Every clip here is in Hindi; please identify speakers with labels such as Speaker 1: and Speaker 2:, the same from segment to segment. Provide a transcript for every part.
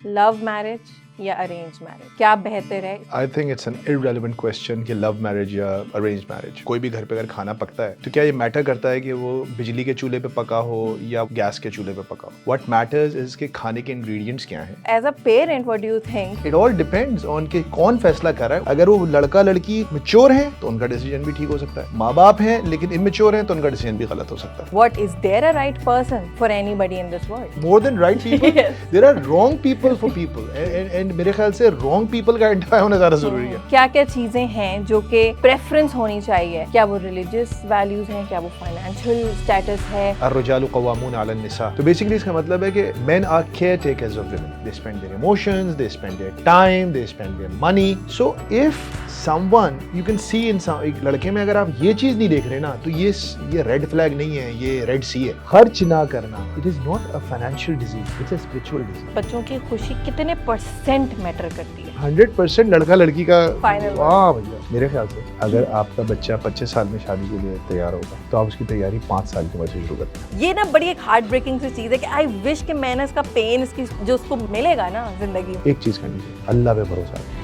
Speaker 1: लव मैरिज या अरेंज मैरिज, क्या बेहतर है?
Speaker 2: आई think it's an irrelevant question कि लव मैरिज या अरेंज मैरिज। कोई भी घर पे अगर खाना पकता है तो क्या ये मैटर करता है कि वो बिजली के चूल्हे पे पका हो या गैस के चूल्हे पे पका हो? व्हाट मैटर्स इज कि खाने के इंग्रेडिएंट्स क्या हैं।
Speaker 1: As a parent what do you think?
Speaker 2: It all depends on कि कौन फैसला कर रहा है। अगर वो लड़का लड़की मैच्योर हैं तो उनका डिसीजन भी ठीक हो सकता है। माँ बाप हैं लेकिन इमेच्योर हैं तो उनका डिसीजन भी गलत हो सकता है।
Speaker 1: What is there a right person for anybody in this world?
Speaker 2: More than right people
Speaker 1: Yes.
Speaker 2: There are wrong people for people and मेरे ख्याल से रॉन्ग पीपल का आइडेंटिफाई होना ज्यादा जरूरी है।
Speaker 1: क्या क्या चीजें हैं जो कि प्रेफरेंस होनी चाहिए? क्या वो रिलीजियस वैल्यूज हैं, क्या वो फाइनेंशियल स्टेटस है?
Speaker 2: अर्रजालु क़व्वामून अलन निसा। तो बेसिकली इसका मतलब है कि men are caretakers of women. They spend their emotions, they spend their time, they spend their money. So if someone you can see in some, एक लड़के में अगर आप ये चीज नहीं देख रहे ना तो ये रेड फ्लैग नहीं है, ये रेड सी है। खर्च ना करना it is not a financial disease, it's a spiritual disease.
Speaker 1: बच्चों की खुशी कितने परसेंट मैटर करती है?
Speaker 2: 100% लड़का लड़की का
Speaker 1: Final
Speaker 2: वाह भैया। मेरे ख्याल से अगर आपका बच्चा 25 साल में शादी के लिए तैयार होगा तो आप उसकी तैयारी 5 साल की उम्र से शुरू करते हैं।
Speaker 1: ये ना बड़ी एक हार्ट ब्रेकिंग सी चीज है कि आई विश कि मैंने इसका पेन इसकी जो उसको मिलेगा ना जिंदगी में।
Speaker 2: एक चीज करनी चाहिए, अल्लाह पे भरोसा रखें।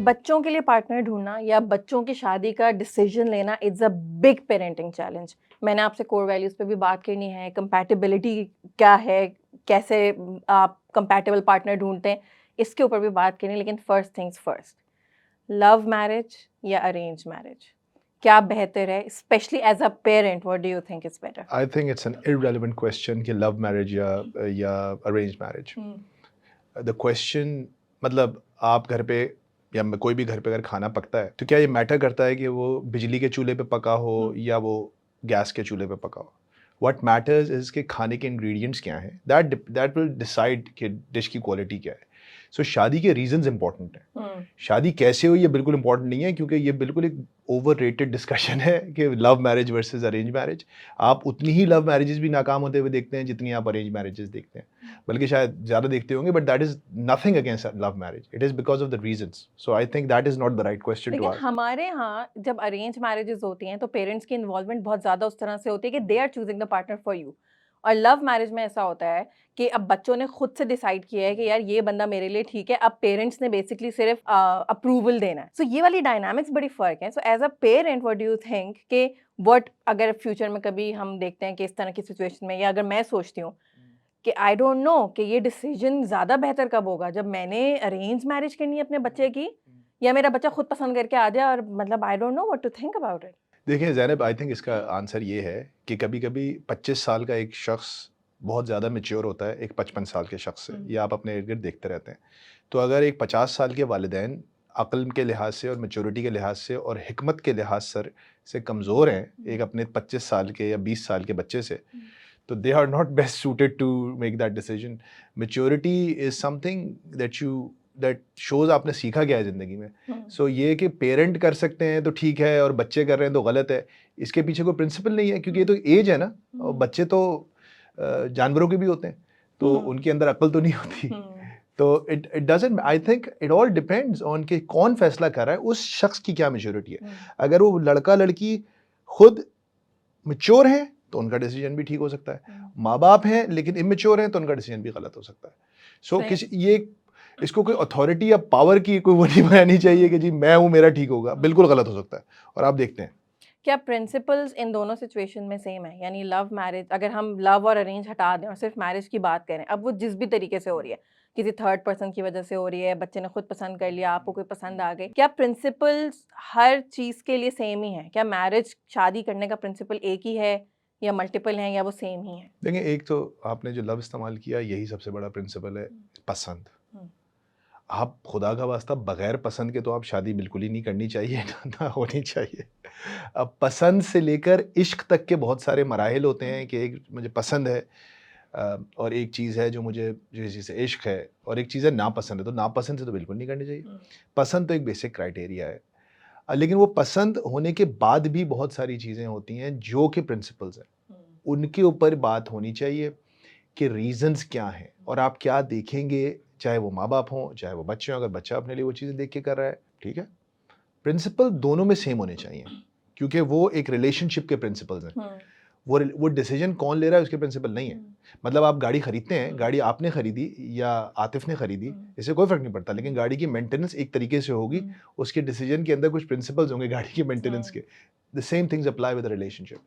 Speaker 1: बच्चों के लिए पार्टनर ढूंढना या बच्चों की शादी का डिसीजन लेना it's a big parenting challenge. मैंने आपसे कोर वैल्यूज पे भी बात करनी है, कंपैटिबिलिटी क्या है, कैसे आप कंपैटिबल पार्टनर ढूंढते हैं, इसके ऊपर भी बात करनी है। लेकिन first things first, love marriage या अरेंज मैरिज, क्या बेहतर है? Specially as a parent what do you think is better?
Speaker 2: I think it's an irrelevant question कि लव मैरिज या अरेंज मैरिज। द क्वेश्चन मतलब आप घर पे या कोई भी घर पे अगर खाना पकता है तो क्या ये मैटर करता है कि वो बिजली के चूल्हे पे पका हो या वो गैस के चूल्हे पे पका हो? व्हाट मैटर्स इज कि खाने के इंग्रेडिएंट्स क्या हैं। दैट विल डिसाइड कि डिश की क्वालिटी क्या है। सो शादी के रीजंस इंपॉर्टेंट हैं। शादी कैसे हुई ये बिल्कुल इंपॉर्टेंट नहीं है, क्योंकि ये बिल्कुल एक ओवररेटेड डिस्कशन है कि love marriage versus arrange marriage. आप उतनी ही लव मैरिजेस भी नाकाम होते हुए देखते हैं जितनी आप अरेंज मैरिजेस देखते हैं, बल्कि शायद ज़्यादा देखते होंगे। But that is nothing against love marriage, it is because of the reasons. So I think that is not the right question to
Speaker 1: लेकिन
Speaker 2: आस्क।
Speaker 1: हमारे यहाँ जब अरेंज मैरिजेस होती हैं तो पेरेंट्स की इन्वॉल्वमेंट बहुत ज़्यादा उस तरह से होती है कि they are choosing the partner for you. और लव मैरिज में ऐसा होता है कि अब बच्चों ने खुद से डिसाइड किया है कि यार ये बंदा मेरे लिए ठीक है, अब पेरेंट्स ने बेसिकली सिर्फ अप्रूवल देना है। सो ये वाली डायनामिक्स बड़ी फर्क है। So as a parent what do you think कि व्हाट अगर फ्यूचर में कभी हम देखते हैं कि इस तरह की सिचुएशन में, या अगर मैं सोचती हूँ कि आई डोंट नो कि ये डिसीजन ज़्यादा बेहतर कब होगा, जब मैंने अरेंज मैरिज करनी है अपने बच्चे की, या मेरा बच्चा खुद पसंद करके आ जाए? और मतलब I don't know what to think about it.
Speaker 2: देखिए ज़ैनब, आई थिंक इसका आंसर ये है कि कभी कभी 25 साल का एक शख्स बहुत ज़्यादा मैच्योर होता है एक 55 साल के शख्स से। ये आप अपने इर्द गिर्द देखते रहते हैं। तो अगर एक 50 साल के वालिदैन अक्ल के लिहाज से और मैच्योरिटी के लिहाज से और हिकमत के लिहाज से कमज़ोर हैं एक अपने 25 साल के या 20 साल के बच्चे से, तो they are not best suited to make that decision. Maturity is something that shows आपने सीखा क्या है ज़िंदगी में। सो ये कि पेरेंट कर सकते हैं तो ठीक है और बच्चे कर रहे हैं तो गलत है, इसके पीछे कोई प्रिंसिपल नहीं है, क्योंकि ये तो एज है ना। और बच्चे तो जानवरों के भी होते हैं, तो उनके अंदर अक्ल तो नहीं होती। तो it doesn't, I think it all depends on कि कौन फैसला कर रहा है, उस शख्स की क्या मैच्योरिटी है। अगर वो लड़का लड़की खुद मैच्योर है तो उनका डिसीजन भी ठीक हो सकता है। माँ बाप हैं लेकिन इमेच्योर हैं तो उनका डिसीजन भी गलत हो सकता है। सो किसी ये इसको कोई अथॉरिटी या पावर की कोई वो नहीं बनानी चाहिए कि जी मैं हूँ मेरा ठीक होगा, बिल्कुल गलत हो सकता है। और आप देखते हैं
Speaker 1: क्या प्रिंसिपल्स इन दोनों सिचुएशन में सेम है? यानी लव मैरिज, अगर हम लव और अरेंज हटा दें और सिर्फ मैरिज की बात करें, अब वो जिस भी तरीके से हो रही है, किसी थर्ड पर्सन की वजह से हो रही है, बच्चे ने खुद पसंद कर लिया, आपको कोई पसंद आ गई, क्या प्रिंसिपल्स हर चीज़ के लिए सेम ही है? क्या मैरिज शादी करने का प्रिंसिपल एक ही है या मल्टीपल हैं या वो सेम ही है?
Speaker 2: देखिए, एक तो आपने जो लव इस्तेमाल किया यही सबसे बड़ा प्रिंसिपल है, पसंद। आप खुदा का वास्ता बगैर पसंद के तो आप शादी बिल्कुल ही नहीं करनी चाहिए ना होनी चाहिए। अब पसंद से लेकर इश्क तक के बहुत सारे मराहिल होते हैं कि एक मुझे पसंद है और एक चीज़ है जो मुझे जिस से इश्क है, और एक चीज़ है नापसंद है। तो नापसंद से तो बिल्कुल नहीं करनी चाहिए। पसंद तो एक बेसिक क्राइटेरिया है। लेकिन वो पसंद होने के बाद भी बहुत सारी चीज़ें होती हैं जो कि प्रिंसिपल्स हैं, उनके ऊपर बात होनी चाहिए कि रीजंस क्या हैं और आप क्या देखेंगे, चाहे वो माँ बाप हों चाहे वो बच्चे हों। अगर बच्चा अपने लिए वो चीज़ें देख के कर रहा है, ठीक है। प्रिंसिपल दोनों में सेम होने चाहिए, क्योंकि वो एक रिलेशनशिप के प्रिंसिपल्स हैं। वो डिसीजन कौन ले रहा है उसके प्रिंसिपल नहीं है। मतलब आप गाड़ी खरीदते हैं, गाड़ी आपने खरीदी या आतिफ ने खरीदी, इससे कोई फर्क नहीं पड़ता, लेकिन गाड़ी की मेंटेनेंस एक तरीके से होगी, उसके डिसीजन के अंदर कुछ प्रिंसिपल्स होंगे गाड़ी की मेंटेनेंस के। The same things apply with relationship,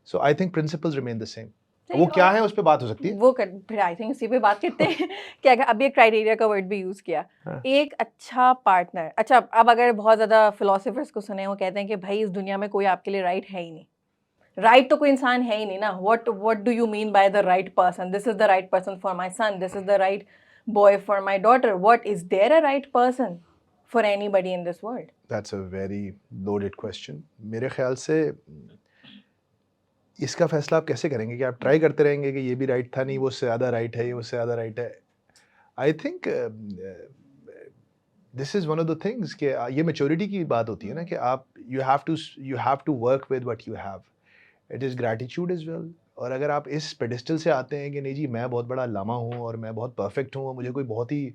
Speaker 2: so I think principles remain the same. वो क्या है उस पर बात हो सकती है,
Speaker 1: वो कर फिर आई थिंक उसी पे बात करते हैं कि अगर अभी एक क्राइटेरिया का वर्ड भी यूज किया,
Speaker 2: हाँ।
Speaker 1: एक अच्छा पार्टनर। अच्छा, अब अगर बहुत ज्यादा फिलोसोफर्स को सुने, वो कहते हैं कि भाई इस दुनिया में कोई आपके लिए राइट है ही नहीं, राइट तो कोई इंसान है ही नहीं ना। What do you mean by the right person? This is the right person for my son, this is the right boy for my daughter. What is there a right person for anybody in this world?
Speaker 2: That's a very loaded question. मेरे ख्याल से इसका फैसला आप कैसे करेंगे कि आप ट्राई करते रहेंगे कि ये भी राइट था नहीं, वो उससे ज़्यादा राइट है, ये उससे ज़्यादा राइट है। I think this is one of the things कि ये मैच्योरिटी की बात होती है ना, कि आप you have to work with what you have. It is gratitude is well. और अगर आप इस पेडिस्टल से आते हैं कि नहीं जी मैं बहुत बड़ा लामा हूँ और मैं बहुत परफेक्ट हूँ और मुझे कोई बहुत ही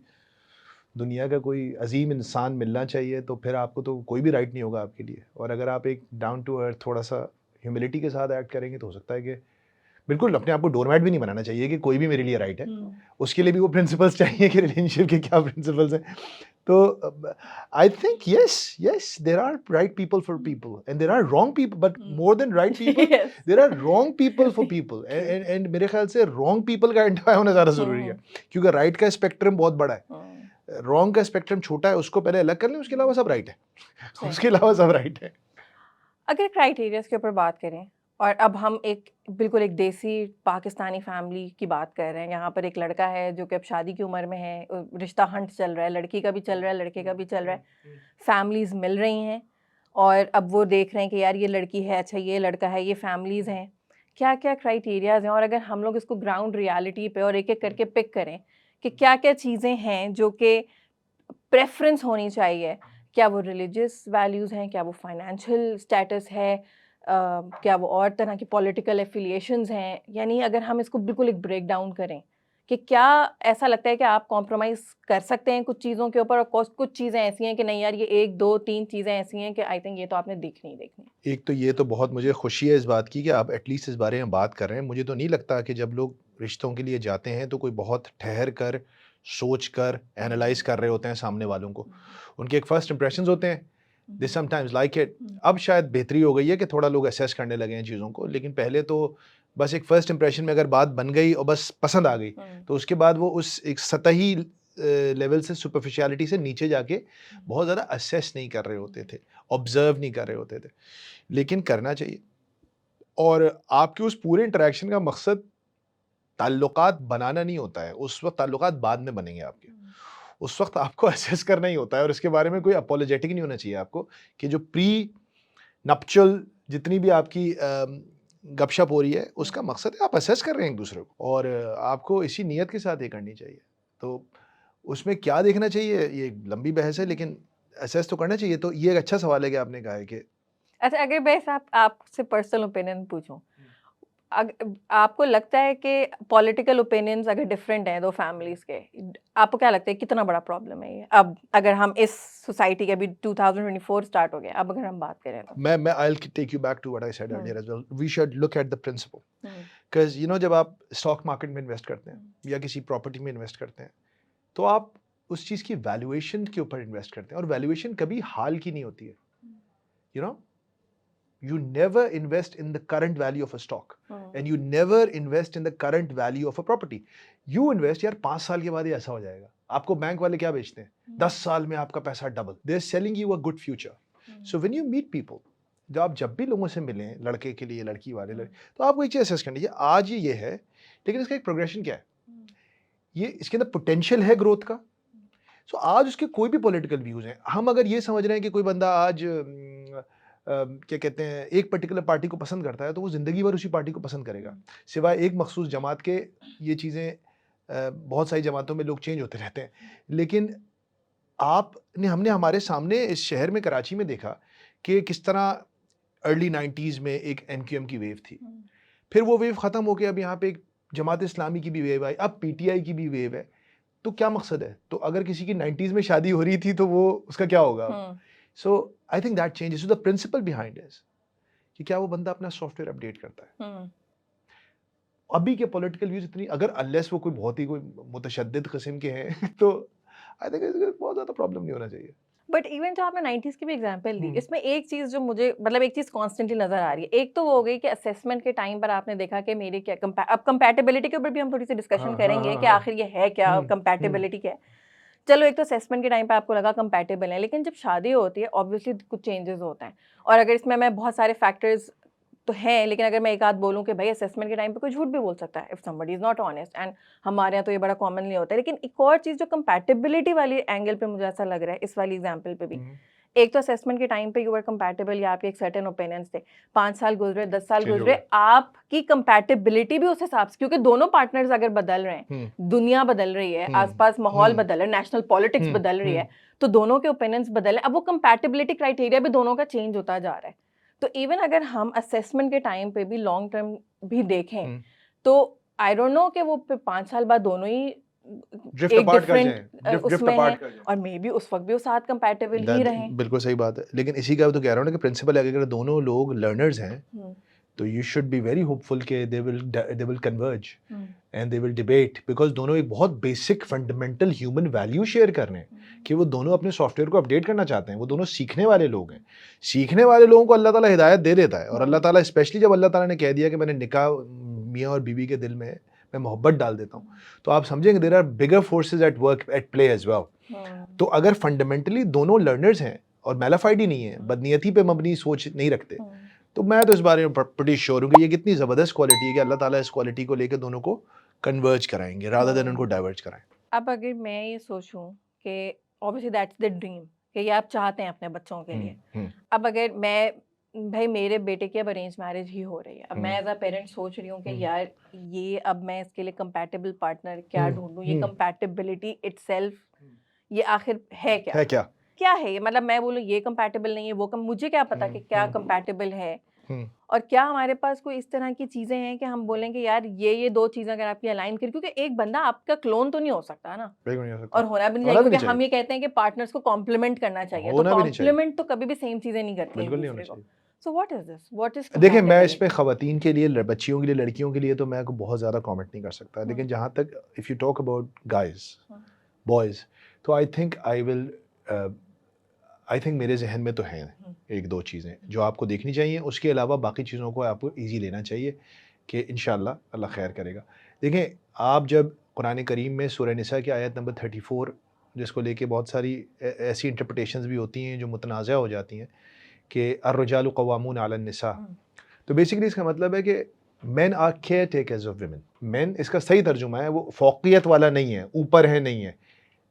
Speaker 2: दुनिया का कोई अजीम इंसान मिलना चाहिए, तो फिर आपको तो कोई भी राइट नहीं होगा आपके लिए। और अगर आप एक डाउन टू अर्थ थोड़ा सा ह्यूमिलिटी के साथ एक्ट करेंगे तो हो सकता है कि बिल्कुल अपने आप को डोरमैट भी नहीं बनाना चाहिए कि कोई भी मेरे लिए राइट है। उसके लिए भी वो प्रिंसिपल्स चाहिए कि रिलेशनशिप के क्या प्रिंसिपल्स हैं। तो I think yes there are right people for people and there are wrong people, but more than right people there are wrong people for people. And मेरे ख्याल से रॉन्ग पीपल का आइडेंटिफाई होना ज़्यादा ज़रूरी है, क्योंकि राइट का स्पेक्ट्रम बहुत बड़ा है, रॉन्ग का स्पेक्ट्रम छोटा है, उसको पहले अलग कर लें, उसके अलावा सब राइट है। उसके अलावा सब राइट है।
Speaker 1: अगर क्राइटेरियाज के ऊपर बात करें, और अब हम बिल्कुल एक देसी पाकिस्तानी फैमिली की बात कर रहे हैं, यहाँ पर एक लड़का है जो कि अब शादी की उम्र में है, रिश्ता हंट चल रहा है, लड़की का भी चल रहा है, लड़के का भी चल रहा है, फैमिलीज़ मिल रही हैं, और अब वो देख रहे हैं कि यार ये लड़की है, अच्छा ये लड़का है, ये फैमिलीज़ हैं, क्या क्या क्राइटेरियाज हैं। और अगर हम लोग इसको ग्राउंड रियलिटी पे और एक एक करके पिक करें कि क्या क्या चीज़ें हैं जो कि प्रेफ़रेंस होनी चाहिए, क्या वो रिलीजियस वैल्यूज़ हैं, क्या वो फाइनेंशियल स्टेटस है, क्या वो और तरह की पॉलिटिकल एफ़िलिएशंस हैं? यानी अगर हम इसको बिल्कुल एक ब्रेक डाउन करें कि क्या ऐसा लगता है कि आप कॉम्प्रोमाइज़ कर सकते हैं कुछ चीज़ों के ऊपर, और कुछ चीज़ें ऐसी हैं कि नहीं यार ये 1, 2, 3 चीज़ें ऐसी हैं कि आई थिंक ये तो आपने देखनी ही देखनी।
Speaker 2: एक तो ये तो बहुत मुझे खुशी है इस बात की कि आप एटलीस्ट इस बारे में बात कर रहे हैं। मुझे तो नहीं लगता कि जब लोग रिश्तों के लिए जाते हैं तो कोई बहुत ठहर कर, सोच कर, एनालाइज़ कर रहे होते हैं सामने वालों को। उनके एक फर्स्ट इंप्रेशंस होते हैं, दे समटाइम्स लाइक इट। अब शायद बेहतरी हो गई है कि थोड़ा लोग असेस करने लगे हैं चीज़ों को, लेकिन पहले तो बस एक फर्स्ट इंप्रेशन में अगर बात बन गई और बस पसंद आ गई, तो उसके बाद वो उस एक सतही लेवल से, सुपरफिशियलिटी से नीचे जाके बहुत ज़्यादा असेस नहीं कर रहे होते थे, ऑब्जर्व नहीं कर रहे होते थे। लेकिन करना चाहिए। और आपके उस पूरे इंटरैक्शन का मकसद ताल्लुकात बनाना नहीं होता है, उस वक़्त ताल्लुकात बाद में बनेंगे आपके। उस वक़्त आपको असेस करना ही होता है, और इसके बारे में कोई अपोलोजेटिक नहीं होना चाहिए आपको कि जो प्री नप्चुअल जितनी भी आपकी गपशप हो रही है, उसका मकसद है आप असेस कर रहे हैं एक-दूसरे को, और आपको इसी नीयत के साथ ये करनी चाहिए। तो उसमें क्या देखना चाहिए, ये एक लंबी बहस है, लेकिन असेस तो करना चाहिए। तो ये एक अच्छा सवाल है कि आपने कहा है कि
Speaker 1: अच्छा, अगर मैं आपसे पर्सनल ओपिनियन पूछूं, आपको लगता है कि पॉलिटिकल ओपिनियंस अगर डिफरेंट हैं दो फैमिलीज के, आपको क्या लगता है कितना बड़ा प्रॉब्लम है ये? अब अगर हम इस सोसाइटी के, अभी 2024 स्टार्ट हो गया, अब अगर हम बात करें तो
Speaker 2: मैं I will take you back to what I said earlier as well. We should look at the principle.
Speaker 1: Hmm,
Speaker 2: 'Cause जब आप स्टॉक मार्केट में इन्वेस्ट करते हैं या किसी प्रॉपर्टी में इन्वेस्ट करते हैं, तो आप उस चीज़ की वैल्यूएशन के ऊपर इन्वेस्ट करते हैं, और वैल्यूएशन कभी हाल की नहीं होती है। You no, you never invest in the current value of a stock, and you never invest in the current value of a property. You invest, यार 5 साल के बाद ये ऐसा हो जाएगा। आपको बैंक वाले क्या बेचते हैं? 10 साल में आपका पैसा double. They are selling you a good future. So when you meet people, जब भी लोगों से मिलें, लड़के के लिए, लड़की वाले तो आपको एक चीज़ असेस करनी चाहिए, आज ये है, लेकिन इसका एक प्रोग्रेशन क्या है? ये इसके अंदर पोटेंशियल है ग्रोथ का। सो आज उसके कोई भी पॉलिटिकल व्यूज़ हैं, हम अगर ये समझ रहे हैं कि कोई बंदा आज क्या कहते हैं, एक पर्टिकुलर पार्टी को पसंद करता है, तो वो ज़िंदगी भर उसी पार्टी को पसंद करेगा, सिवाय एक मखसूस जमात के। ये चीज़ें बहुत सारी जमातों में लोग चेंज होते रहते हैं, लेकिन हमने हमारे सामने इस शहर में, कराची में देखा कि किस तरह अर्ली 90s में एक एनक्यूएम की वेव थी, फिर वो वेव ख़त्म हो के अब यहाँ पे एक जमात इस्लामी की भी वेव आई, अब पीटीआई की भी वेव है। तो क्या मकसद है? तो अगर किसी की 90s में शादी हो रही थी तो वो उसका क्या होगा? So I think that changes. So the principle behind is कि क्या वो बंदा अपना सॉफ्टवेयर अपडेट करता है? अभी के पॉलिटिकल व्यूज इतनी, अगर अनलेस वो कोई बहुत ही कोई मुतशद्दिद किस्म के हैं तो आई थिंक बहुत ज़्यादा प्रॉब्लम नहीं होना चाहिए।
Speaker 1: बट इवन जो आपने 90s की भी एग्जांपल दी,
Speaker 2: हम्म,
Speaker 1: इसमें एक चीज़ जो मुझे मतलब एक चीज़ कॉन्स्टेंटली नज़र आ रही है। एक तो वो हो गई कि असेसमेंट के टाइम पर आपने देखा कि मेरे क्या अब कंपैटिबिलिटी के ऊपर भी हम थोड़ी सी डिस्कशन
Speaker 2: हाँ हाँ
Speaker 1: करेंगे
Speaker 2: हाँ
Speaker 1: कि
Speaker 2: हाँ।
Speaker 1: आखिर ये है क्या,
Speaker 2: हम्म,
Speaker 1: कंपैटिबिलिटी क्या है। चलो एक तो असेसमेंट के टाइम पे आपको लगा कंपैटिबल है, लेकिन जब शादी होती है ऑब्वियसली कुछ चेंजेस होते हैं। और अगर इसमें मैं बहुत सारे फैक्टर्स तो हैं, लेकिन अगर मैं एक आध बोलूँ कि भाई असेसमेंट के टाइम पे कोई झूठ भी बोल सकता है if somebody is not honest, and हमारे यहाँ तो ये बड़ा कॉमनली होता है। लेकिन एक और चीज़ जो कंपैटिबिलिटी वाली एंगल पे मुझे ऐसा लग रहा है इस वाली एग्जाम्पल पे भी,
Speaker 2: हम्म,
Speaker 1: एक तो असेसमेंट के टाइम पे यू वर कंपैटिबल या आपके एक सर्टेन ओपिनियंस थे, 5 साल गुजरे, 10 साल
Speaker 2: चेंज हो
Speaker 1: गुजरे,
Speaker 2: गया।
Speaker 1: आपकी कंपैटिबिलिटी भी उस हिसाब से, क्योंकि दोनों पार्टनर्स अगर बदल रहे हैं, दुनिया बदल रही है, आसपास माहौल बदल रहा है, नेशनल पॉलिटिक्स बदल रही है, तो दोनों के ओपिनियंस बदल रहे हैं। अब वो कंपैटिबिलिटी क्राइटेरिया भी दोनों का चेंज होता जा रहा है। तो इवन अगर हम असेसमेंट के टाइम पे भी लॉन्ग टर्म भी देखें, तो आई डोंट नो कि वो 5 साल बाद दोनों ही
Speaker 2: ड्रिफ्ट
Speaker 1: एक
Speaker 2: अपार्ट कर
Speaker 1: डिफरेंट
Speaker 2: जाएं, ड्रिफ्ट
Speaker 1: उसमें हैं,
Speaker 2: अपार्ट कर जाएं।
Speaker 1: और मे बी उस वक्त भी वो साथ कंपैटिबल ही रहें।
Speaker 2: बिल्कुल सही बात है, लेकिन इसी का तो कह रहा हूँ ना कि प्रिंसिपल है, अगर दोनों लोग लर्नर्स हैं तो you should be very hopeful कि they will converge and they will debate, because दोनों एक बहुत basic fundamental human value share कर रहे हैं कि वो दोनों अपने सॉफ्टवेयर को अपडेट करना चाहते हैं। वो दोनों सीखने वाले लोग हैं। सीखने वाले लोगों को अल्लाह ताला हिदायत दे देता है, और अल्लाह ताला स्पेशली जब अल्लाह ताला ने कह दिया कि मैंने निकाह मियाँ और बीवी के दिल में मैं मोहब्बत डाल देता हूँ, तो आप समझेंगे there are bigger forces at work at play as well. तो अगर फंडामेंटली दोनों लर्नर्स हैं और मेलाफाइड ही नहीं है, बदनीयती पे मबनी सोच नहीं रखते, तो मैं तो इस बारे में बड़ी श्योर हूँ कि ये कितनी ज़बरदस्त क्वालिटी है कि अल्लाह ताला इस क्वालिटी को लेकर दोनों को कन्वर्ज कराएंगे रादर देन उनको डाइवर्ज कराएं।
Speaker 1: अब अगर मैं ये सोचूं कि ऑब्वियसली दैट्स द ड्रीम कि ये आप चाहते हैं अपने बच्चों के लिए। अब अगर मैं भाई मेरे बेटे की अब अरेंज मैरिज ही हो रही है, अब मैं एज अ पेरेंट सोच रही हूँ कि यार ये अब मैं इसके लिए कंपैटिबल पार्टनर क्या ढूंढूं, ये कंपैटिबिलिटी इटसेल्फ ये आखिर है क्या,
Speaker 2: है क्या?
Speaker 1: क्या है ये, मतलब मैं बोलूँ ये कंपैटिबल नहीं है, वो मुझे क्या पता कि क्या कंपैटिबल है, और क्या हमारे पास कोई इस तरह की चीजें हैं कि हम बोलेंगे यार ये दो चीजें अगर आपकी अलाइन करें, क्योंकि एक बंदा आपका क्लोन तो नहीं हो सकता ना,
Speaker 2: बिल्कुल नहीं हो सकता,
Speaker 1: और होना भी नहीं
Speaker 2: होना
Speaker 1: चाहिए,
Speaker 2: भी नहीं
Speaker 1: क्योंकि हम
Speaker 2: चाहिए,
Speaker 1: ये कहते हैं कि पार्टनर्स को कॉम्प्लीमेंट करना चाहिए, तो
Speaker 2: होना भी नहीं चाहिए,
Speaker 1: कॉम्प्लीमेंट तो कभी भी सेम चीजें नहीं करती एक
Speaker 2: बिल्कुल नहीं होना
Speaker 1: दूसरे को।
Speaker 2: चाहिए।
Speaker 1: So what is this, what is
Speaker 2: देखिए, मैं इस पे
Speaker 1: कंपैटिबिलिटी?
Speaker 2: ख़वातीन के लिए, बच्चियों के लिए, लड़कियों के लिए तो मैं बहुत ज़्यादा कमेंट नहीं कर सकता, लेकिन जहाँ तक if you talk about guys boys, तो आई थिंक मेरे जहन में तो हैं एक दो चीज़ें जो आपको देखनी चाहिए। उसके अलावा बाकी चीज़ों को आपको ईजी लेना चाहिए कि इंशाल्लाह अल्लाह खैर करेगा। देखें, आप जब कुरान करीम में सूरह निसा की आयत नंबर 34 जिसको लेके बहुत सारी ऐसी इंटरप्रटेशंस भी होती हैं जो मुतनाज़ा हो जाती हैं कि अर्रिजालु क़व्वामून अलन निसा, तो बेसिकली इसका मतलब है कि men are caretakers of women. Men इसका सही तर्जुमा है, वो फौकियत वाला नहीं है, ऊपर है नहीं है,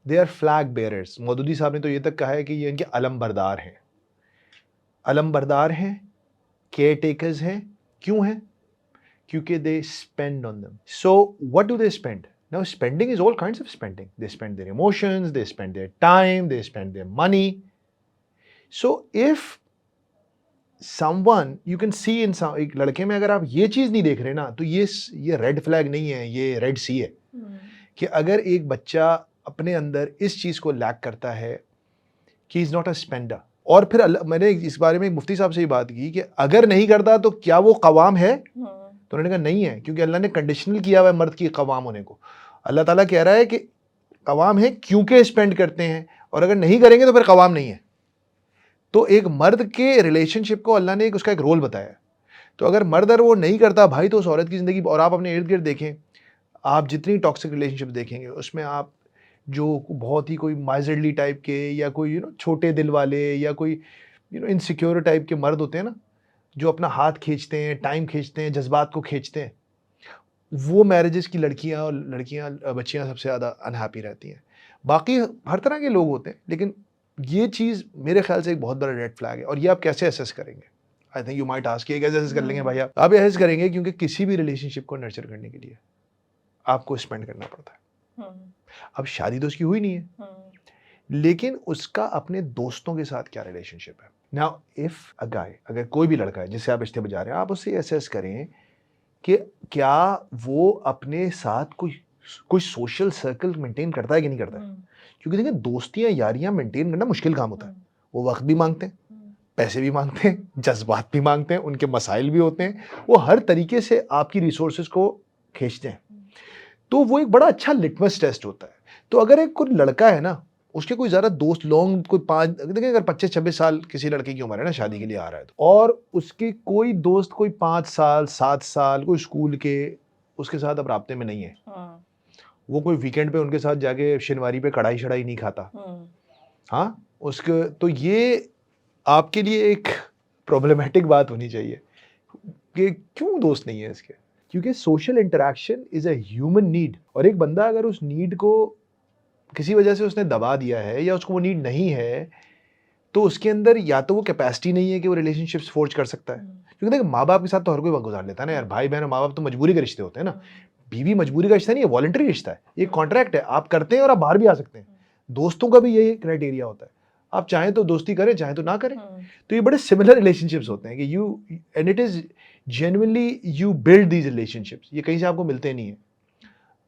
Speaker 2: they are flag bearers. Maududi साहब ने तो ये तक कहा है कि ये इनके अलम बरदार हैं, अलम बरदार हैं, केयर टेकर्स हैं। क्यों हैं? क्योंकि they spend on them. So what do they spend? Now spending is all kinds of spending. They spend their emotions, they spend their time, they spend their money. So if someone you can see in एक लड़के में अगर आप ये चीज़ नहीं देख रहे ना, तो ये रेड फ्लैग नहीं है, ये रेड सी है। कि अगर एक बच्चा अपने अंदर इस चीज़ को लैक करता है कि इज़ नॉट अ स्पेंडर, और फिर मैंने इस बारे में मुफ्ती साहब से ही बात की कि अगर नहीं करता तो क्या वो कवाम है? तो उन्होंने कहा नहीं है, क्योंकि अल्लाह ने कंडीशनल किया हुआ है मर्द की कवाम होने को। अल्लाह ताला कह रहा है कि कवाम है क्योंकि स्पेंड करते हैं, और अगर नहीं करेंगे तो फिर कवाम नहीं है। तो एक मर्द के रिलेशनशिप को अल्लाह ने उसका एक रोल बताया। तो अगर मर्द अगर वो नहीं करता भाई, तो उस औरत की ज़िंदगी, और आप अपने इर्द गिर्द देखें, आप जितनी टॉक्सिक रिलेशनशिप देखेंगे उसमें आप जो बहुत ही कोई माइजरली टाइप के या कोई छोटे दिल वाले या कोई इनसिक्योर टाइप के मर्द होते हैं ना, जो अपना हाथ खींचते हैं, टाइम खींचते हैं, जज्बात को खींचते हैं, वो मैरिजेस की लड़कियां बच्चियां सबसे ज़्यादा अनहैप्पी रहती हैं। बाकी हर तरह के लोग होते हैं, लेकिन ये चीज़ मेरे ख्याल से एक बहुत बड़ा रेड फ्लैग है। और ये आप कैसे असेस करेंगे? I think you might ask, ये कैसे असेस कर लेंगे भाई? आप असेस करेंगे क्योंकि किसी भी रिलेशनशिप को नर्चर करने के लिए आपको स्पेंड करना पड़ता है। अब शादी तो उसकी हुई नहीं है, लेकिन उसका अपने दोस्तों के साथ क्या रिलेशनशिप है। नाउ इफ अ गाय, अगर कोई भी लड़का है जिससे आप रिश्ते बजा रहे हैं, आप उससे असेस करें कि क्या वो अपने साथ कोई सोशल सर्कल मेंटेन करता है कि नहीं करता है। क्योंकि देखिए, दोस्तियां यारियां मेंटेन करना मुश्किल काम होता है। वो वक्त भी मांगते हैं, पैसे भी मांगते हैं, जज्बात भी मांगते हैं, उनके मसाइल भी होते हैं। वो हर तरीके से आपकी रिसोर्सेज को खींचते हैं, तो वो एक बड़ा अच्छा लिटमस टेस्ट होता है। तो अगर एक कोई लड़का है ना, उसके कोई ज़्यादा दोस्त लॉन्ग कोई 5 देखिए अगर 25-26 साल किसी लड़के की उम्र है ना शादी के लिए आ रहा है तो, और उसके कोई दोस्त कोई 5 साल 7 साल कोई स्कूल के उसके साथ अब राब्ते में नहीं है, वो कोई वीकेंड पे उनके साथ जाके शनिवारी पे कढ़ाई शढ़ाई नहीं खाता, हाँ, उसके तो ये आपके लिए एक प्रॉब्लमेटिक बात होनी चाहिए कि क्यों दोस्त नहीं है इसके, क्योंकि social interaction is a human need, और एक बंदा अगर उस नीड को किसी वजह से उसने दबा दिया है या उसको वो नीड नहीं है, तो उसके अंदर या तो वो कैपेसिटी नहीं है कि वो रिलेशनशिप्स फोर्ज कर सकता है, क्योंकि देखो माँ बाप के साथ तो हर कोई वक्त गुजार लेता है ना यार, भाई बहन और माँ बाप तो मजबूरी के रिश्ते होते हैं ना, बीवी मजबूरी का रिश्ता नहीं है, वॉलंटरी रिश्ता है, ये कॉन्ट्रैक्ट है, आप करते हैं और आप बाहर भी आ सकते हैं। दोस्तों का भी यही क्राइटेरिया होता है, आप चाहें तो दोस्ती करें चाहें तो ना करें। तो ये बड़े सिमिलर रिलेशनशिप्स होते हैं कि you and it is genuinely you build these relationships, ये कहीं से आपको मिलते नहीं है,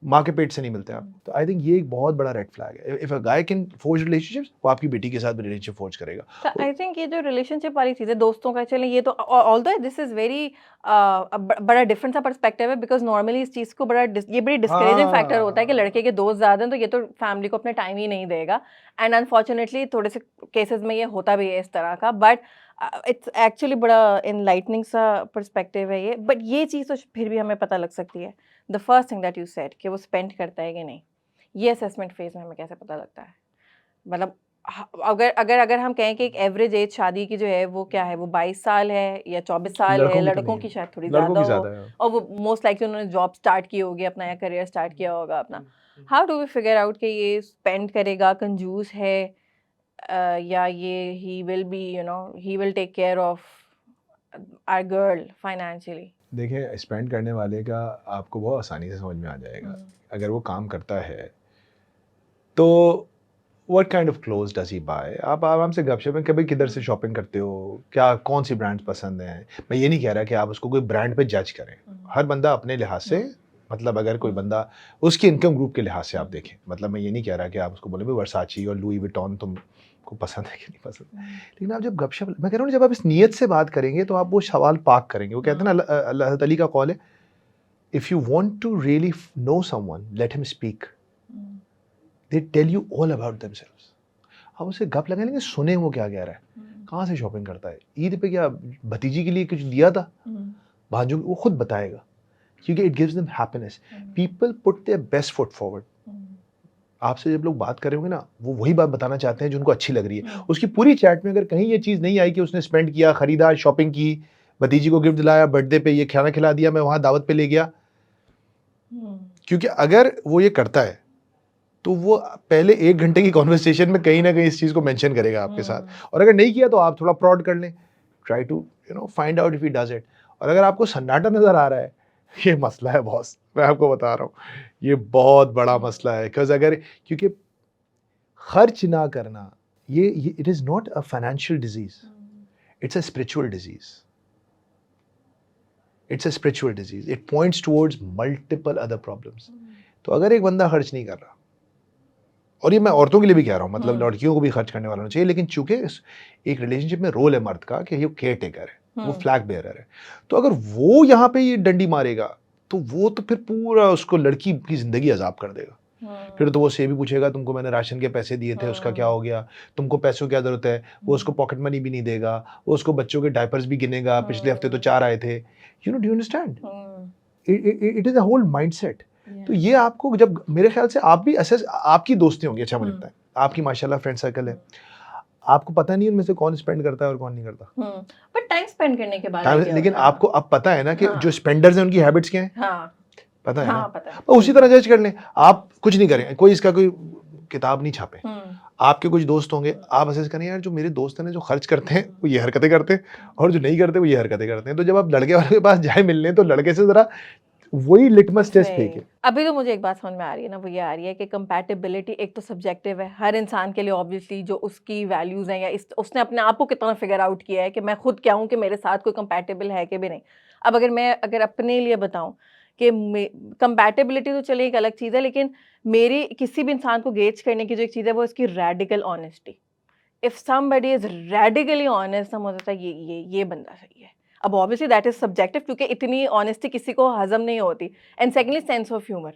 Speaker 2: माँ के पेट से नहीं मिलते आपको। तो आई थिंक ये एक बहुत बड़ा रेड फ्लैग है। If a guy can forge relationships, वो आपकी बेटी के साथ भी रिलेशनशिप फोर्ज करेगा।
Speaker 1: तो आई थिंक ये जो रिलेशनशिप वाली चीज़ है दोस्तों का, चलें ये तो ऑल्दो दिस इज वेरी बड़ा डिफरेंट सा पर्सपेक्टिव है, बिकॉज नॉर्मली इस चीज़ को ये बड़ी डिस्करेजिंग फैक्टर होता है कि लड़के के दोस्त ज़्यादा हैं तो ये तो फैमिली को अपने टाइम ही नहीं देगा, एंड अनफॉर्चुनेटली थोड़े से केसेस में ये होता भी है इस तरह का, बट इट्स एक्चुअली बड़ा इनलाइटनिंग सा पर्सपेक्टिव है ये। बट ये चीज़ तो फिर भी हमें पता लग सकती है, the first thing that you said कि वो स्पेंड करता है कि नहीं, ये असेसमेंट फेज में हमें कैसे पता लगता है? मतलब अगर हम कहें कि एक एवरेज एज शादी की जो है वो क्या है, वो 22 साल है या 24 साल है,
Speaker 2: लड़कों की तो
Speaker 1: लड़कों
Speaker 2: नहीं
Speaker 1: की
Speaker 2: है,
Speaker 1: शायद थोड़ी
Speaker 2: लड़कों
Speaker 1: ज़्यादा
Speaker 2: की
Speaker 1: हो,
Speaker 2: ज़्यादा है।
Speaker 1: और वो मोस्ट लाइकली उन्होंने जॉब स्टार्ट की होगी, अपना या करियर स्टार्ट किया होगा अपना। How do we figure out कि ये स्पेंड करेगा, कंजूस है, या ये he will be he will take care of our girl financially?
Speaker 2: देखिए स्पेंड करने वाले का आपको बहुत आसानी से समझ में आ जाएगा, अगर वो काम करता है तो what kind of clothes does he buy, आप आराम से गपशप में कभी किधर से शॉपिंग करते हो, क्या कौन सी ब्रांड्स पसंद हैं। मैं ये नहीं कह रहा कि आप उसको कोई ब्रांड पे जज करें, हर बंदा अपने लिहाज से, मतलब अगर कोई बंदा उसकी इनकम ग्रुप के लिहाज से आप देखें, मतलब मैं ये नहीं कह रहा कि आप उसको बोले वर्साची और लुई विटॉन तुमको पसंद है कि नहीं पसंद, लेकिन आप जब गपशप, मैं कह रहा हूँ जब आप इस नीयत से बात करेंगे तो आप वो सवाल पाक करेंगे। वो कहते हैं ना अल्लाह तली का कौल है, if you want to really know someone let him speak, they tell you all about themselves. आप उसे गप लगाएं लेकिन सुने वो क्या कह रहा है, कहाँ से शॉपिंग करता है, ईद पे क्या भतीजी के लिए कुछ दिया था, भांजू वो खुद बताएगा, क्योंकि it gives them happiness. People put their best foot forward. आपसे जब लोग बात कर रहे होंगे ना, वो वही बात बताना चाहते हैं जो उनको अच्छी लग रही है। उसकी पूरी चैट में अगर कहीं ये चीज़ नहीं आई कि उसने स्पेंड किया, खरीदा, शॉपिंग की, भतीजी को गिफ्ट दिलाया, बर्थडे पे ये खाना खिला दिया, मैं वहाँ दावत पे ले गया, क्योंकि अगर वो ये करता है तो वो पहले 1 घंटे की कॉन्वर्सेशन में कहीं ना कहीं इस चीज़ को मेंशन करेगा आपके साथ, और अगर नहीं किया तो आप थोड़ा प्रॉड कर लें, try to find out if he does it. और अगर आपको सन्नाटा नज़र आ रहा है, ये मसला है बॉस, मैं आपको बता रहा हूँ, ये बहुत बड़ा मसला है। क्योंकि खर्च ना करना, ये it is not a financial disease, it's a spiritual disease, it's a spiritual disease, it points towards multiple other problems. तो अगर एक बंदा खर्च नहीं कर रहा, और ये मैं औरतों के लिए भी कह रहा हूँ, मतलब लड़कियों को भी खर्च करने वाला होना चाहिए, लेकिन चूंकि एक रिलेशनशिप में रोल है मर्द का कि ये केयर टेकर है, वो फ्लैग बेयरर है, तो अगर वो यहाँ पे ये डंडी मारेगा तो वो तो फिर पूरा उसको लड़की की जिंदगी अजाब कर देगा। फिर तो वो से भी पूछेगा तुमको मैंने राशन के पैसे दिए थे, उसका क्या हो गया, तुमको पैसों की क्या जरूरत है, वो उसको पॉकेट मनी भी नहीं देगा, वो उसको बच्चों के डायपर्स भी गिनेगा, पिछले हफ्ते तो 4 आए थे, do you understand, it is a whole mindset. तो ये आपको, जब मेरे ख्याल से आप भी असेस, आपकी दोस्ती होंगी, अच्छा मुझे लगता है आपकी माशाल्लाह फ्रेंड सर्कल है, आपको पता नहीं उनमें से कौन स्पेंड करता है और कौन नहीं करता,
Speaker 1: बट टाइम स्पेंड करने के बाद
Speaker 2: लेकिन आपको अब पता है ना कि जो स्पेंडर्स हैं उनकी हैबिट्स क्या हैं, पता है ना,
Speaker 1: पता है।
Speaker 2: और उसी तरह जज कर लें। आप कुछ नहीं करें, कोई इसका कोई किताब नहीं छापे, आपके कुछ दोस्त होंगे, आप असेस करें यार जो मेरे दोस्त हैं जो खर्च करते हैं वो ये हरकतें करते हैं, और जो नहीं करते वो ये हरकतें करते हैं। तो जब आप लड़के वाले के पास जाए मिलने, तो लड़के से जरा वही लिटमस टेस्ट फेंके।
Speaker 1: अभी तो मुझे एक बात समझ में आ रही है ना, वो ये आ रही है कि कंपैटिबिलिटी एक तो सब्जेक्टिव है हर इंसान के लिए, ऑब्वियसली जो उसकी वैल्यूज़ हैं या उसने अपने आप को कितना फिगर आउट किया है कि मैं खुद क्या हूँ, कि मेरे साथ कोई कंपैटिबल है कि भी नहीं। अब अगर अपने लिए बताऊँ कि कंपैटिबिलिटी तो चले एक अलग चीज़ है, लेकिन मेरी किसी भी इंसान को गेज करने की जो एक चीज़ है वो इसकी radical honesty. If somebody is radically honest, समझ आता है ये बंदा सही है। अब ऑब्वियसली दैट इज सब्जेक्टिव क्योंकि इतनी ऑनेस्टी किसी को हजम नहीं होती. And secondly sense of humour,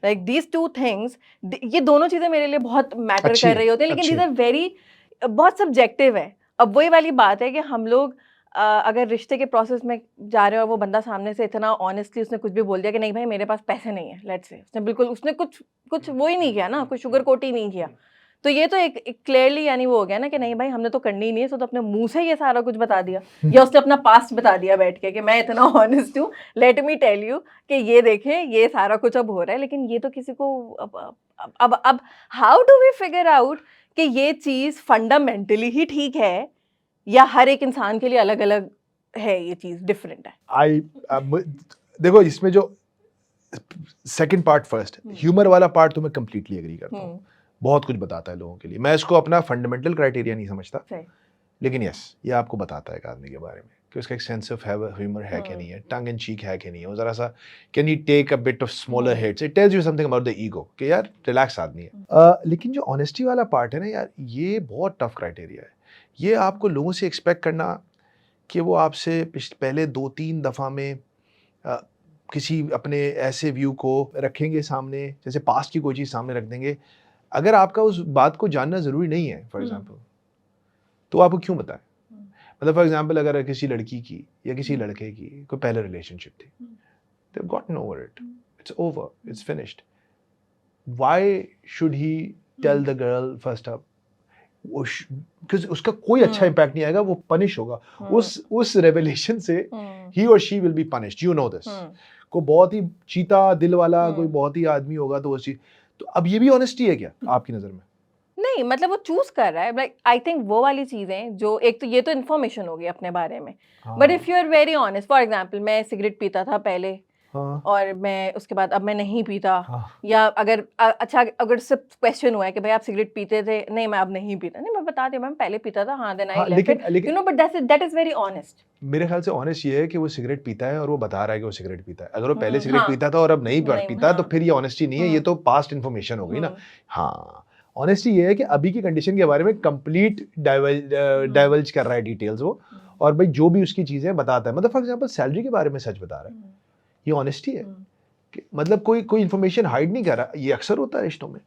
Speaker 1: like these two things, ये दोनों चीजें मेरे लिए बहुत मैटर
Speaker 2: अच्छी
Speaker 1: कर
Speaker 2: है,
Speaker 1: रही होती हैं, लेकिन
Speaker 2: अच्छी
Speaker 1: दीज आर वेरी बहुत सब्जेक्टिव है. अब वही वाली बात है कि हम लोग अगर रिश्ते के प्रोसेस में जा रहे हो और वो बंदा सामने से इतना ऑनेस्टली उसने कुछ भी बोल दिया कि नहीं भाई मेरे पास पैसे नहीं है, लेट्स से उसने बिल्कुल उसने कुछ वो ही नहीं किया ना, कुछ शुगर कोट ही नहीं किया, तो ये तो एक क्लियरली यानी वो हो गया ना कि नहीं भाई हमने तो करनी ही नहीं है, तो अपने मुंह से ये सारा कुछ बता दिया या उसने अपना पास्ट बता दिया बैठ के कि मैं इतना ऑनेस्ट हूँ, लेट मी टेल यू कि ये देखें ये सारा कुछ अब हो रहा है. लेकिन ये तो किसी को अब how do we figure out कि ये चीज फंडामेंटली ही ठीक है या हर एक इंसान के लिए अलग अलग है, ये चीज डिफरेंट है.
Speaker 2: देखो इसमें जो सेकंड पार्ट फर्स्ट, ह्यूमर वाला पार्ट तो मैं कंप्लीटली एग्री करता हूँ, बहुत कुछ बताता है लोगों के लिए. मैं इसको अपना फंडामेंटल क्राइटेरिया नहीं समझता, लेकिन यस ये आपको बताता है एक आदमी के बारे में कि उसका एक सेंस ऑफ ह्यूमर है कि नहीं है, टंग इन चीक है कि नहीं है, वो जरा सा can you take a bit of smaller hits, it tells you something about the ego कि यार रिलैक्स आदमी है. लेकिन जो ऑनेस्टी वाला पार्ट है ना यार, ये बहुत टफ क्राइटेरिया है. ये आपको लोगों से एक्सपेक्ट करना कि वो आपसे पहले 2-3 दफ़ा में किसी अपने ऐसे व्यू को रखेंगे सामने, जैसे पास्ट की कोई चीज़ सामने रख देंगे. अगर आपका उस बात को जानना ज़रूरी नहीं है फॉर एग्जांपल, तो आपको क्यों बताएं. मतलब फॉर एग्जांपल अगर किसी लड़की की या किसी लड़के की कोई पहले रिलेशनशिप थी, they've gotten over it, it's over, it's finished, why should he tell the girl first up? Because उसका कोई अच्छा इम्पैक्ट नहीं आएगा, वो पनिश होगा. उस रेवलेशन से he or she will be punished, you know this. कोई बहुत ही चीता दिल वाला कोई बहुत ही आदमी होगा तो वो चीज, तो अब ये भी ऑनेस्टी है क्या आपकी नजर में?
Speaker 1: नहीं मतलब वो चूज कर रहा है, लाइक आई थिंक वो वाली चीजें जो एक तो ये तो इन्फॉर्मेशन होगी अपने बारे में, but if you are very honest, for example मैं सिगरेट पीता था पहले, और मैं उसके बाद अब मैं नहीं पीता, या अगर अच्छा अगर सिर्फ क्वेश्चन हुआ है कि भाई आप सिगरेट पीते थे, नहीं मैं अब नहीं पीता, नहीं मैं बता दिया मैं पहले पीता था, हाँ then I left it, you know, but that is very honest.
Speaker 2: मेरे ख्याल से ऑनेस्ट ये है कि वो सिगरेट पीता है और वो बता रहा है कि वो सिगरेट पीता है. अगर वो पहले सिगरेट पीता था और अब नहीं पीता तो फिर ये ऑनेस्टी नहीं है, ये तो पास्ट इन्फॉर्मेशन हो गई ना. हाँ, ऑनेस्टी ये है कि अभी की कंडीशन के बारे में कंप्लीट डाइवल्ज कर रहा है डिटेल्स वो, और भाई जो भी उसकी चीजें बताता है. मतलब फॉर एग्जांपल सैलरी के बारे में सच बता रहा है, ये ऑनेस्टी है. मतलब कोई इन्फॉर्मेशन हाइड नहीं कर रहा. ये अक्सर होता है रिश्तों में.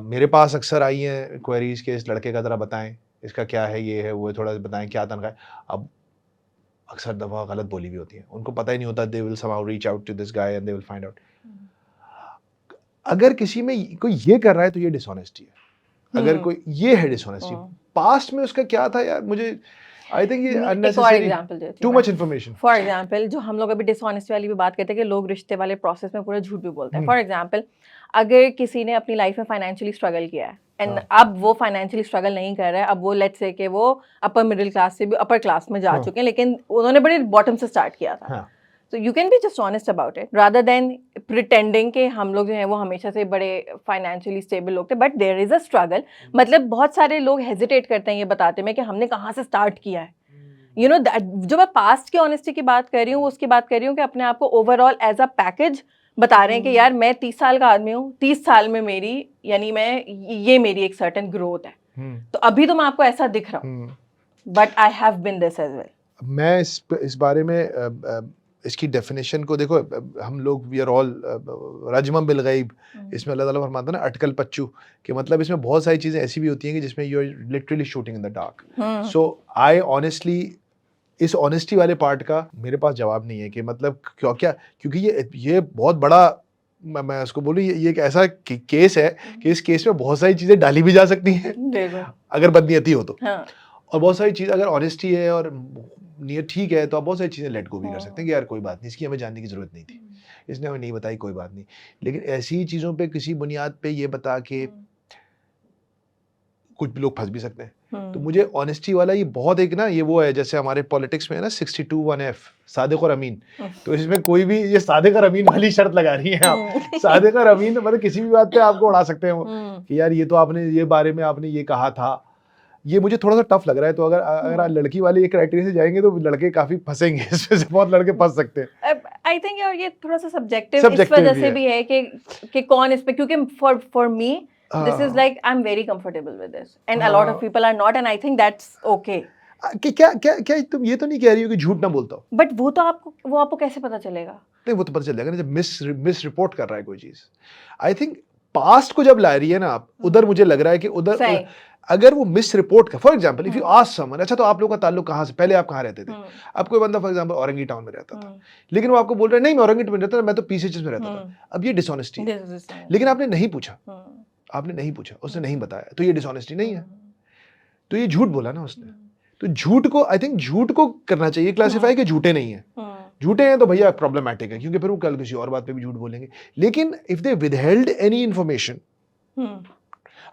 Speaker 2: मेरे पास अक्सर आई हैं क्वेरीज के इस लड़के का जरा बताएं, इसका क्या है, ये है वो है, थोड़ा बताएं क्या तनख्वाह है. अब अक्सर दफा गलत बोली भी होती है, उनको पता ही नहीं होता. They will somehow reach out to this guy and they will find out. अगर किसी में कोई ये कर रहा है तो ये डिसऑनेस्टी है. अगर कोई ये है डिसऑनेस्टी, पास्ट में उसका क्या था यार, मुझे आई थिंक ये unnecessary too much information.
Speaker 1: For example जो हम लोग अभी डिसऑनेस्टी वाली भी बात करते हैं कि लोग रिश्ते वाले प्रोसेस में पूरा झूठ भी बोलते हैं. फॉर एग्जांपल अगर किसी ने अपनी लाइफ में फाइनेंशियली स्ट्रगल किया है एंड अब वो फाइनेंशियली स्ट्रगल नहीं कर रहा है, अब वो लेट्स से कि वो अपर मिडिल क्लास से भी अपर क्लास में जा चुके हैं, लेकिन उन्होंने बड़े बॉटम से स्टार्ट किया था. So you can be just honest about it rather than pretending कि हम लोग जो हैं वो हमेशा से बड़े financially stable लोग थे, but there is a struggle. मतलब बहुत सारे लोग hesitate करते हैं ये बताते में कि हमने कहाँ से start किया है. You know जो मैं past की honesty की बात कर रही हूँ, उसकी बात कर रही हूँ कि अपने आप को overall as a package बता रहे हैं कि यार मैं 30 साल का आदमी हूँ, 30 साल में मेरी यानी ये मेरी एक certain growth है. तो अभी तो मैं आपको ऐसा दिख रहा हूँ, but I have been this as well.
Speaker 2: मैं इस बारे में इसकी डेफिनेशन को देखो, हम लोग वी आर ऑल रजम बिल गैब, इसमें अल्लाह ताला फरमाता है ना अटकल पच्चू, कि मतलब इसमें बहुत सारी चीज़ें ऐसी भी होती हैं कि जिसमें you are literally shooting in the dark. So I honestly इस ऑनेस्टी वाले पार्ट का मेरे पास जवाब नहीं है कि मतलब क्योंकि ये बहुत बड़ा, मैं उसको बोलूँ ये एक ऐसा केस है कि इस केस में बहुत सारी चीज़ें डाली भी जा सकती हैं अगर बदनीयती हो तो. और बहुत सारी चीज़ अगर ऑनेस्टी है और नियत ठीक है तो आप बहुत सारी चीज़ें लेट गो भी कर सकते हैं कि यार कोई बात नहीं, इसकी हमें जानने की ज़रूरत नहीं थी, इसने हमें नहीं बताई, कोई बात नहीं. लेकिन ऐसी चीज़ों पे किसी बुनियाद पे ये बता के कुछ भी लोग फंस भी सकते हैं. तो मुझे ऑनेस्टी वाला ये बहुत एक ना, ये वो है जैसे हमारे पॉलिटिक्स में है ना 62(1)(f) सादिक और अमीन. तो इसमें कोई भी ये सादिक और अमीन वाली शर्त लगा रही है आप. सादिक और अमीन मतलब किसी भी बात पे आपको उड़ा सकते हैं कि यार ये तो आपने ये बारे में आपने ये कहा था. ये मुझे थोड़ा सा टफ लग रहा है. तो अगर आप लड़की वाले ये क्राइटेरिया से जाएंगे तो लड़के काफी फंसेंगे, इसमें से बहुत लड़के फंस सकते हैं.
Speaker 1: आई थिंक यार ये थोड़ा सा सब्जेक्टिव इस वजह से भी है कि कौन इस पे, क्योंकि for me this is like I am very comfortable with this and a lot of people are not, and I think that's okay.
Speaker 2: कि क्या तुम ये तो नहीं कह रही हो कि झूठ ना बोलता हो?
Speaker 1: बट वो आपको कैसे पता चलेगा?
Speaker 2: नहीं, वो तो पता चल जाएगा ना जब मिस रिपोर्ट कर रहा है कोई चीज। आई थिंक पास्ट को जब ला रही है ना आप, उधर मुझे लग रहा है कि उधर
Speaker 1: सही।
Speaker 2: अगर वो मिस रिपोर्ट कर, for example if you ask someone, अच्छा तो आप लोगों का ताल्लुक कहाँ से, पहले आप कहाँ रहते थे? अब कोई बंदा फॉर एग्जाम्पल औरंगी टाउन में रहता था, लेकिन वो आपको बोल रहा है नहीं मैं औरंगी टाउन में रहता था, मैं तो पीसीएचएस में रहता था। अब ये डिसऑनेस्टी है, लेकिन आपने नहीं पूछा, उसने नहीं बताया, तो ये डिसऑनेस्टी नहीं है, तो ये झूठ बोला ना उसने। तो झूठ को, आई थिंक झूठ को करना चाहिए क्लासिफाई कि झूठे नहीं है। झूठे हैं तो भैया प्रॉब्लमैटिक है, क्योंकि फिर वो कल किसी और बात पे भी झूठ बोलेंगे। लेकिन if they withheld any information,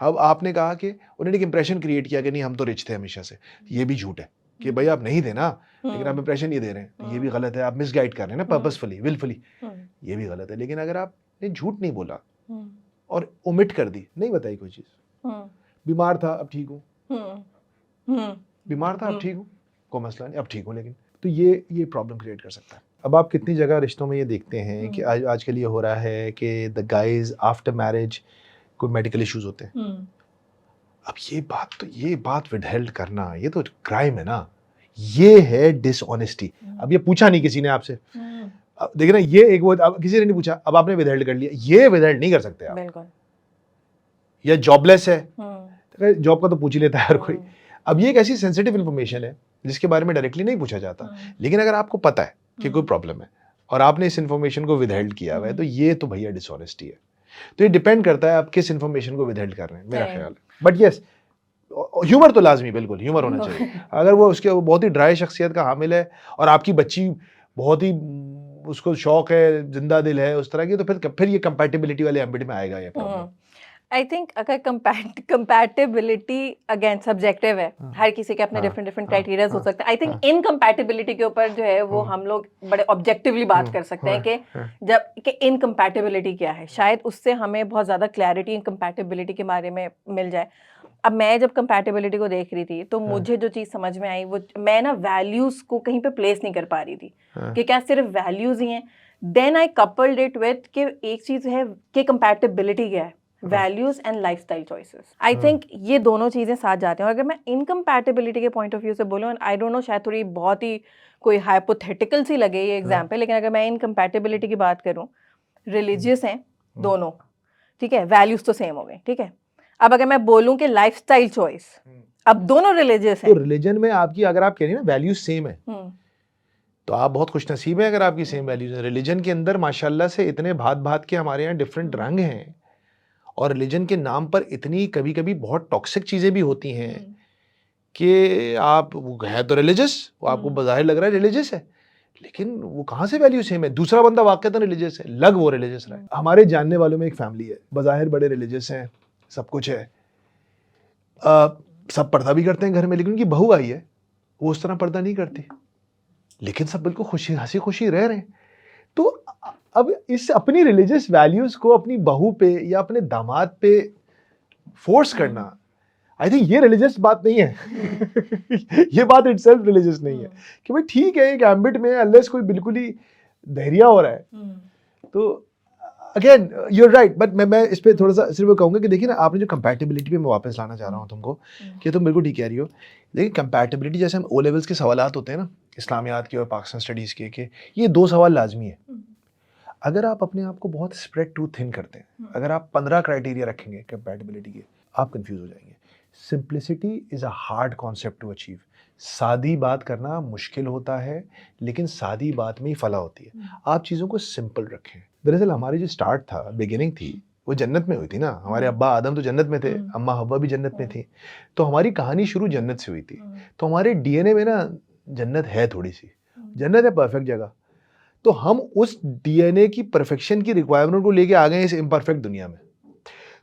Speaker 2: अब आपने कहा कि उन्होंने एक इंप्रेशन क्रिएट किया कि नहीं हम तो रिच थे हमेशा से, ये भी झूठ है कि भाई आप नहीं थे ना, लेकिन आप इंप्रेशन ये दे रहे हैं, तो ये भी गलत है। आप मिसगाइड कर रहे हैं ना पर्पसफुली, विलफुली, ये भी गलत है। लेकिन अगर आपने झूठ नहीं बोला और ओमिट कर दी, नहीं बताई कोई चीज, बीमार था अब ठीक हूँ, बीमार था अब ठीक हूँ, कोई मसला नहीं अब ठीक हूँ, लेकिन तो ये प्रॉब्लम क्रिएट कर सकता है। अब आप कितनी जगह रिश्तों में ये देखते हैं कि आजकल ये हो रहा है कि द गाइज आफ्टर मैरिज कोई मेडिकल इश्यूज होते हैं। अब ये बात विदहेल्ड करना, ये तो क्राइम है ना, ये है डिसऑनेस्टी। अब ये पूछा नहीं किसी ने आपसे, देखिए ना, ये एक वो अब किसी ने नहीं पूछा, अब आपने विदहेल्ड कर लिया, ये विदहेल्ड नहीं कर सकते आप।
Speaker 1: बिल्कुल।
Speaker 2: या जॉबलेस है, जॉब का तो पूछ ही लेता है हर कोई। अब ये एक ऐसी सेंसिटिव इंफॉर्मेशन है जिसके बारे में डायरेक्टली नहीं पूछा जाता, लेकिन अगर आपको पता है कि कोई प्रॉब्लम है और आपने इस इंफॉर्मेशन को विदहेल्ड किया हुआ है, तो ये तो भैया डिसऑनेस्टी है। तो ये डिपेंड करता है आप किस इंफॉर्मेशन को विदहेल्ड कर रहे हैं, मेरा ख्याल है। बट यस, ह्यूमर तो लाजमी, बिल्कुल ह्यूमर होना चाहिए। अगर वो बहुत ही ड्राई शख्सियत का हामिल है और आपकी बच्ची बहुत ही उसको शौक है, जिंदा दिल है उस तरह की, तो फिर ये कंपैटिबिलिटी वाले एम्बिट में आएगा ये प्रॉब्लम।
Speaker 1: आई थिंक अगर कंपैटिबिलिटी अगेन सब्जेक्टिव है, हर किसी के अपने डिफरेंट क्राइटेरियाज हो सकते हैं। आई थिंक इनकम्पैटिबिलिटी के ऊपर जो है वो हम लोग बड़े ऑब्जेक्टिवली बात कर सकते हैं कि इनकम्पैटिबिलिटी क्या है, शायद उससे हमें बहुत ज़्यादा क्लैरिटी इनकम्पैटिबिलिटी के बारे में मिल जाए। अब मैं जब कंपैटिबिलिटी को देख रही थी तो मुझे जो चीज़ समझ में आई, वो मैं ना वैल्यूज़ को कहीं पे प्लेस नहीं कर पा रही थी कि क्या सिर्फ वैल्यूज़ ही हैं। Then I coupled it with कि एक चीज़ है कि कंपैटिबिलिटी क्या है, values and lifestyle choices. I think ये दोनों चीजें साथ जाते हैं। और अगर मैं इनकम्पैटिबिलिटी के पॉइंट ऑफ व्यू से बोलूँ, आई डोंट नो, शायद थोड़ी बहुत ही कोई हाइपोथेटिकल सी लगे ये एग्जांपल, लेकिन अगर मैं इनकम्पैटिबिलिटी की बात करूँ, रिलीजियस हैं दोनों, ठीक है, वैल्यूज तो सेम हो गए, ठीक है। अब अगर मैं बोलूँ कि लाइफस्टाइल चॉइस, अब दोनों रिलीजियस हैं,
Speaker 2: तो रिलीजन में आपकी अगर आप कह रही हैं ना वैल्यूज सेम है, तो आप बहुत खुशनसीब हैं अगर आपकी सेम वैल्यूज हैं। रिलीजन के अंदर माशाल्लाह से इतने भात भात के हमारे यहाँ डिफरेंट रंग हैं, और रिलीजन के नाम पर इतनी कभी कभी बहुत टॉक्सिक चीजें भी होती हैं कि आप वो है तो रिलीजियस, वो आपको बाहर लग रहा है रिलीजियस है, लेकिन वो कहाँ से वैल्यू सेम है। दूसरा बंदा वाकई तो रिलीजियस है, लग वो रिलीजियस रहा है। हमारे जानने वालों में एक फैमिली है, बाहर बड़े रिलीजियस हैं, सब कुछ है, सब पर्दा भी करते हैं घर में, लेकिन उनकी बहू आई है वो उस तरह पर्दा नहीं करती, लेकिन सब बिल्कुल खुशी हंसी खुशी रह रहे हैं। तो अब इस अपनी रिलीजियस वैल्यूज को अपनी बहू पे या अपने दामाद पे फोर्स करना, आई थिंक ये रिलीजियस बात नहीं है। ये बात इटसेल्फ रिलीजियस नहीं है कि भाई ठीक है एक एम्बिट में, अनलेस कोई बिल्कुल ही दहरिया हो रहा है। तो again you are right, but मैं इस पे थोड़ा सा सिर्फ कहूँगा कि देखिए ना, आपने जो कंपैटिबिलिटी पे मैं वापस लाना चाह रहा हूँ तुमको, कि तुम बिल्कुल ठीक कह रही हो। देखिए कंपैटिबिलिटी, जैसे हम ओ लेवल्स के सवालात होते हैं ना, इस्लामियात के और पाकिस्तान स्टडीज़ के ये दो सवाल लाजमी है। अगर आप अपने आप को बहुत स्प्रेड टू थिन करते हैं, अगर आप 15 क्राइटेरिया रखेंगे कंपैटिबिलिटी के, आप कंफ्यूज हो जाएंगे। Simplicity is a hard concept to achieve. सादी बात करना मुश्किल होता है, लेकिन सादी बात में ही फला होती है। आप चीज़ों को सिंपल रखें। दरअसल हमारी जो स्टार्ट था, बिगिनिंग थी, वो जन्नत में हुई थी ना। हमारे अब्बा आदम तो जन्नत में थे, अम्मा हव्वा भी जन्नत में थी, तो हमारी कहानी शुरू जन्नत से हुई थी। तो हमारे डीएनए में ना जन्नत है थोड़ी सी, जन्नत है परफेक्ट जगह। तो हम उस डीएनए की परफेक्शन की रिक्वायरमेंट को लेके आ गए इस इम्परफेक्ट दुनिया में।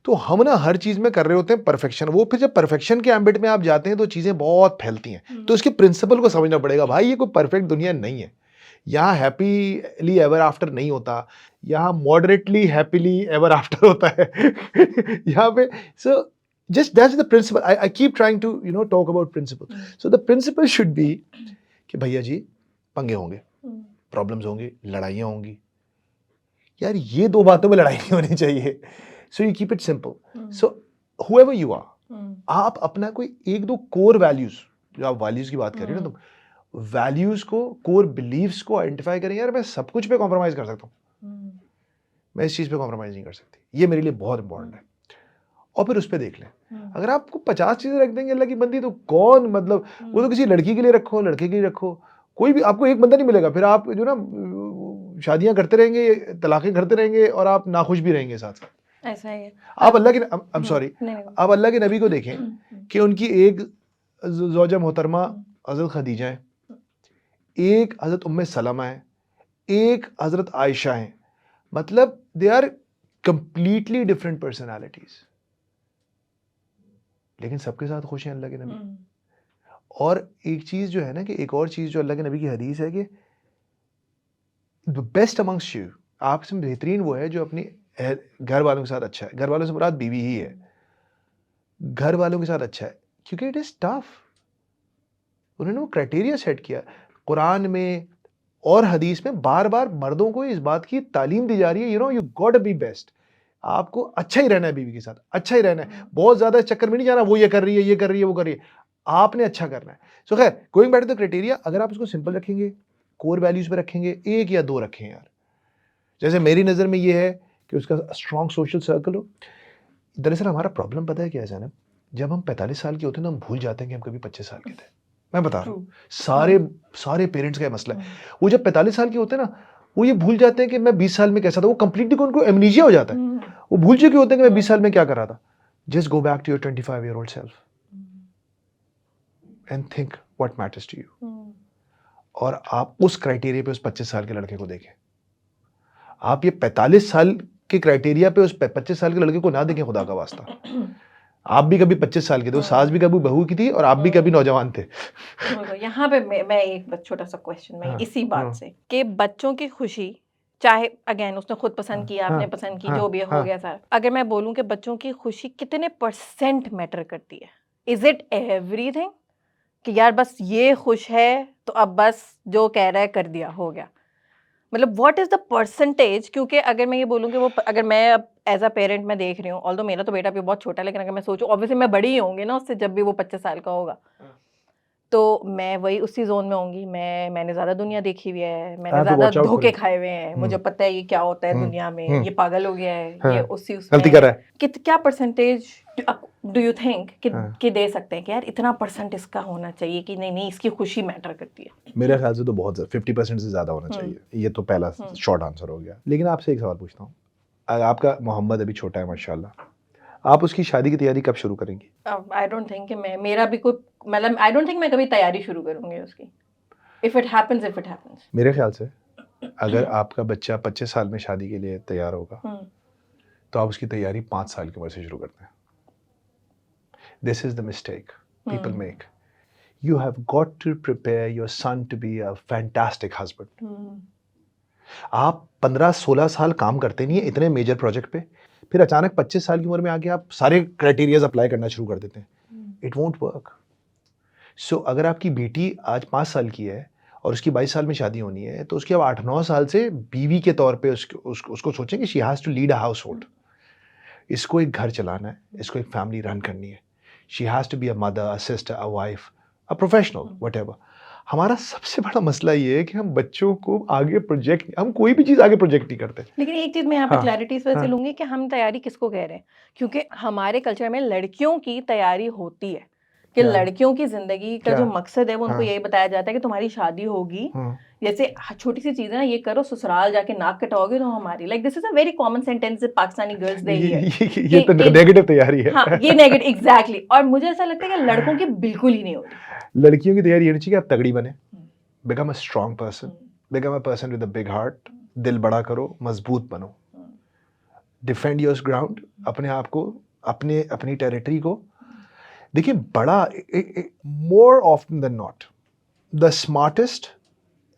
Speaker 2: तो हम ना हर चीज़ में कर रहे होते हैं परफेक्शन। वो फिर जब परफेक्शन के एम्बिट में आप जाते हैं तो चीज़ें बहुत फैलती हैं। तो इसके प्रिंसिपल को समझना पड़ेगा। भाई ये कोई परफेक्ट दुनिया नहीं है, यहाँ हैप्पीली एवर आफ्टर नहीं होता, यहाँ मॉडरेटली हैप्पीली एवर आफ्टर होता है। यहाँ पे सो just that's the principle. I keep trying to talk about principle. So the principle should be कि भैया जी पंगे होंगे, प्रॉब्लम्स होंगी, लड़ाइयाँ होंगी, यार ये दो बातों में लड़ाई नहीं होनी चाहिए। So you keep it simple. So whoever you are, आप अपना कोई एक दो कोर वैल्यूज जो आप वैल्यूज़ की बात कर रही हो ना तुम, वैल्यूज़ को, कोर बिलीव्स को आइडेंटिफाई करें, यार मैं सब कुछ पे कॉम्प्रोमाइज़ कर सकता हूँ, मैं इस चीज़ पे कॉम्प्रोमाइज़ नहीं कर सकती, ये मेरे लिए बहुत इंपॉर्टेंट है, और फिर उस पे देख लें। अगर आपको 50 चीज़ें रख देंगे अल्लाह की बंदी, तो कौन, मतलब वो तो किसी लड़की के लिए रखो, लड़के के लिए रखो, कोई भी आपको एक बंदा नहीं मिलेगा, फिर आप जो ना शादियां करते रहेंगे, तलाक़ें करते रहेंगे, और आप नाखुश भी रहेंगे साथ साथ।
Speaker 1: ऐसा ही है।
Speaker 2: आप अल्लाह के, आई एम सॉरी,
Speaker 1: नहीं,
Speaker 2: आप अल्लाह के नबी को देखें कि उनकी एक ज़ौजा मोहतरमा हज़रत खदीजा है, एक हज़रत उम्मे सलमा है, एक हज़रत आयशा है, मतलब they are completely different personalities, लेकिन सबके साथ खुश हैं अल्लाह के नबी। और एक चीज़ जो है ना, कि एक और चीज़ जो अल्लाह के नबी की हदीस है कि द बेस्ट अमंग्स्ट यू, आपसे बेहतरीन वो है जो अपनी घर वालों के साथ अच्छा है। घर वालों से मुराद बीवी ही है, घर वालों के साथ अच्छा है, क्योंकि इट इज़ टफ। उन्होंने वो क्राइटेरिया सेट किया कुरान में और हदीस में, बार बार मर्दों को इस बात की तालीम दी जा रही है, you know you got to be best, आपको अच्छा ही रहना है बीवी के साथ, अच्छा ही रहना है, बहुत ज़्यादा इस चक्कर में नहीं जाना वो ये कर रही है, ये कर रही है, वो कर रही है, आपने अच्छा करना है। सो खैर, going back to the criteria, अगर आप उसको सिंपल रखेंगे, कोर वैल्यूज़ पे रखेंगे, एक या दो रखें यार। जैसे मेरी नज़र में ये है कि उसका स्ट्रॉन्ग सोशल सर्कल हो। दरअसल हमारा प्रॉब्लम पता है क्या है जनाब, जब हम 45 साल के होते हैं ना, हम भूल जाते हैं कि हम कभी 25 साल के थे। मैं बता रहा हूँ, सारे पेरेंट्स का ये मसला है। वो जब 45 साल के होते हैं ना, वो ये भूल जाते हैं कि मैं 20 साल में कैसा था, वो कंप्लीटली उनको एमनीजिया हो जाता है, वो भूल चुके होते हैं कि मैं 20 साल में क्या कर रहा था। Just go back to your 25-year-old self and think what matters to you, और आप उस क्राइटेरिया पे उस 25 साल के लड़के को देखें। आप ये 45 साल के क्राइटेरिया पे उस 25 साल के लड़के को ना देखें, खुदा का वास्ता। आप भी कभी 25 साल के थे, सास भी कभी बहू की थी, और आप भी कभी नौजवान थे।
Speaker 1: यहाँ पे मैं एक छोटा सा क्वेश्चन में इसी बात से, कि बच्चों की खुशी, चाहे अगेन उसने खुद पसंद किया, आपने पसंद की, जो भी हो गया सारा, अगर मैं बोलूं कि बच्चों की खुशी कितने % मैटर करती है? इज इट एवरीथिंग, कि यार बस ये खुश है तो अब बस जो कह रहा है कर दिया, हो गया? मतलब व्हाट इज द परसेंटेज? क्योंकि अगर मैं ये बोलूँ कि वो, अगर मैं अब एज अ पेरेंट मैं देख रही हूँ, ऑल्दो मेरा तो बेटा भी बहुत छोटा है, लेकिन अगर मैं सोचूं, ऑब्वियसली मैं बड़ी ही होंगी ना उससे जब भी वो 25 साल का होगा, तो मैं वही उसी जोन में होंगी। मैंने ज्यादा दुनिया देखी हुई है, मैंने ज्यादा धोखे खाए हुए हैं, मुझे पता है ये क्या होता है दुनिया में, ये पागल हो गया है, ये उसी उसमें
Speaker 2: गलती कर रहा है।
Speaker 1: क्या परसेंटेज डू यू थिंक कि दे सकते हैं कि यार इतना % इसका होना चाहिए, कि नहीं नहीं इसकी खुशी मैटर करती है?
Speaker 2: मेरे ख्याल से तो बहुत 50% से ज़्यादा होना चाहिए। ये तो पहला शॉर्ट आंसर हो गया। लेकिन आपसे एक सवाल पूछता हूँ, आपका मोहम्मद अभी छोटा है माशाल्लाह, आप उसकी शादी की तैयारी कब शुरू करेंगी?
Speaker 1: आई डोंट थिंक कि मेरा भी कोई, मतलब आई डोंट थिंक मैं कभी तैयारी शुरू करूंगी उसकी। If it happens.
Speaker 2: मेरे ख्याल से अगर आपका बच्चा 25 साल में शादी के लिए तैयार होगा, तो आप उसकी तैयारी 5 साल की उम्र से शुरू करते हैं। This is the mistake people make. You have got to prepare your son to be a fantastic husband. आप 15-16 साल काम करते नहीं है इतने मेजर प्रोजेक्ट पे, फिर अचानक 25 साल की उम्र में आके आप सारे क्राइटेरियाज अप्लाई करना शुरू कर देते हैं। It won't work. सो अगर आपकी बेटी आज 5 साल की है और उसकी 22 साल में शादी होनी है, तो उसकी अब 8-9 साल से बीवी के तौर पे उसको सोचें कि she has to lead a household. इसको एक घर चलाना है, इसको एक फैमिली रन करनी है। She has to be a mother, a sister, a wife, a professional, whatever. हमारा सबसे बड़ा मसला ये है कि हम बच्चों को आगे प्रोजेक्ट, हम कोई भी चीज़ आगे प्रोजेक्ट नहीं करते।
Speaker 1: लेकिन एक चीज मैं यहाँ पे क्लैरिटी इस वजह से लूंगी कि हम तैयारी किसको कह रहे हैं, क्योंकि हमारे कल्चर में लड़कियों की तैयारी होती है, कि लड़कियों की जिंदगी का जो मकसद है वो उनको यही बताया जाता है कि तुम्हारी शादी होगी, जैसे छोटी सी चीज है ना, ये करो, ससुराल जाके नाक कटवाओगे तो हमारी, like this is a very common sentence Pakistani girls they
Speaker 2: ये तो नेगेटिव तैयारी है।
Speaker 1: हाँ, ये नेगेटिव, एग्जैक्टली। और मुझे ऐसा लगता है कि लड़कों की बिल्कुल ही नहीं होती।
Speaker 2: लड़कियों की तैयारी ये होनी चाहिए कि आप तगड़ी बने, become a strong person, become a person with a big heart, दिल बड़ा करो, मजबूत बनो, डिफेंड योर ग्राउंड, अपने आप को, अपनी टेरिटरी को। देखिए, बड़ा, more often than not, the smartest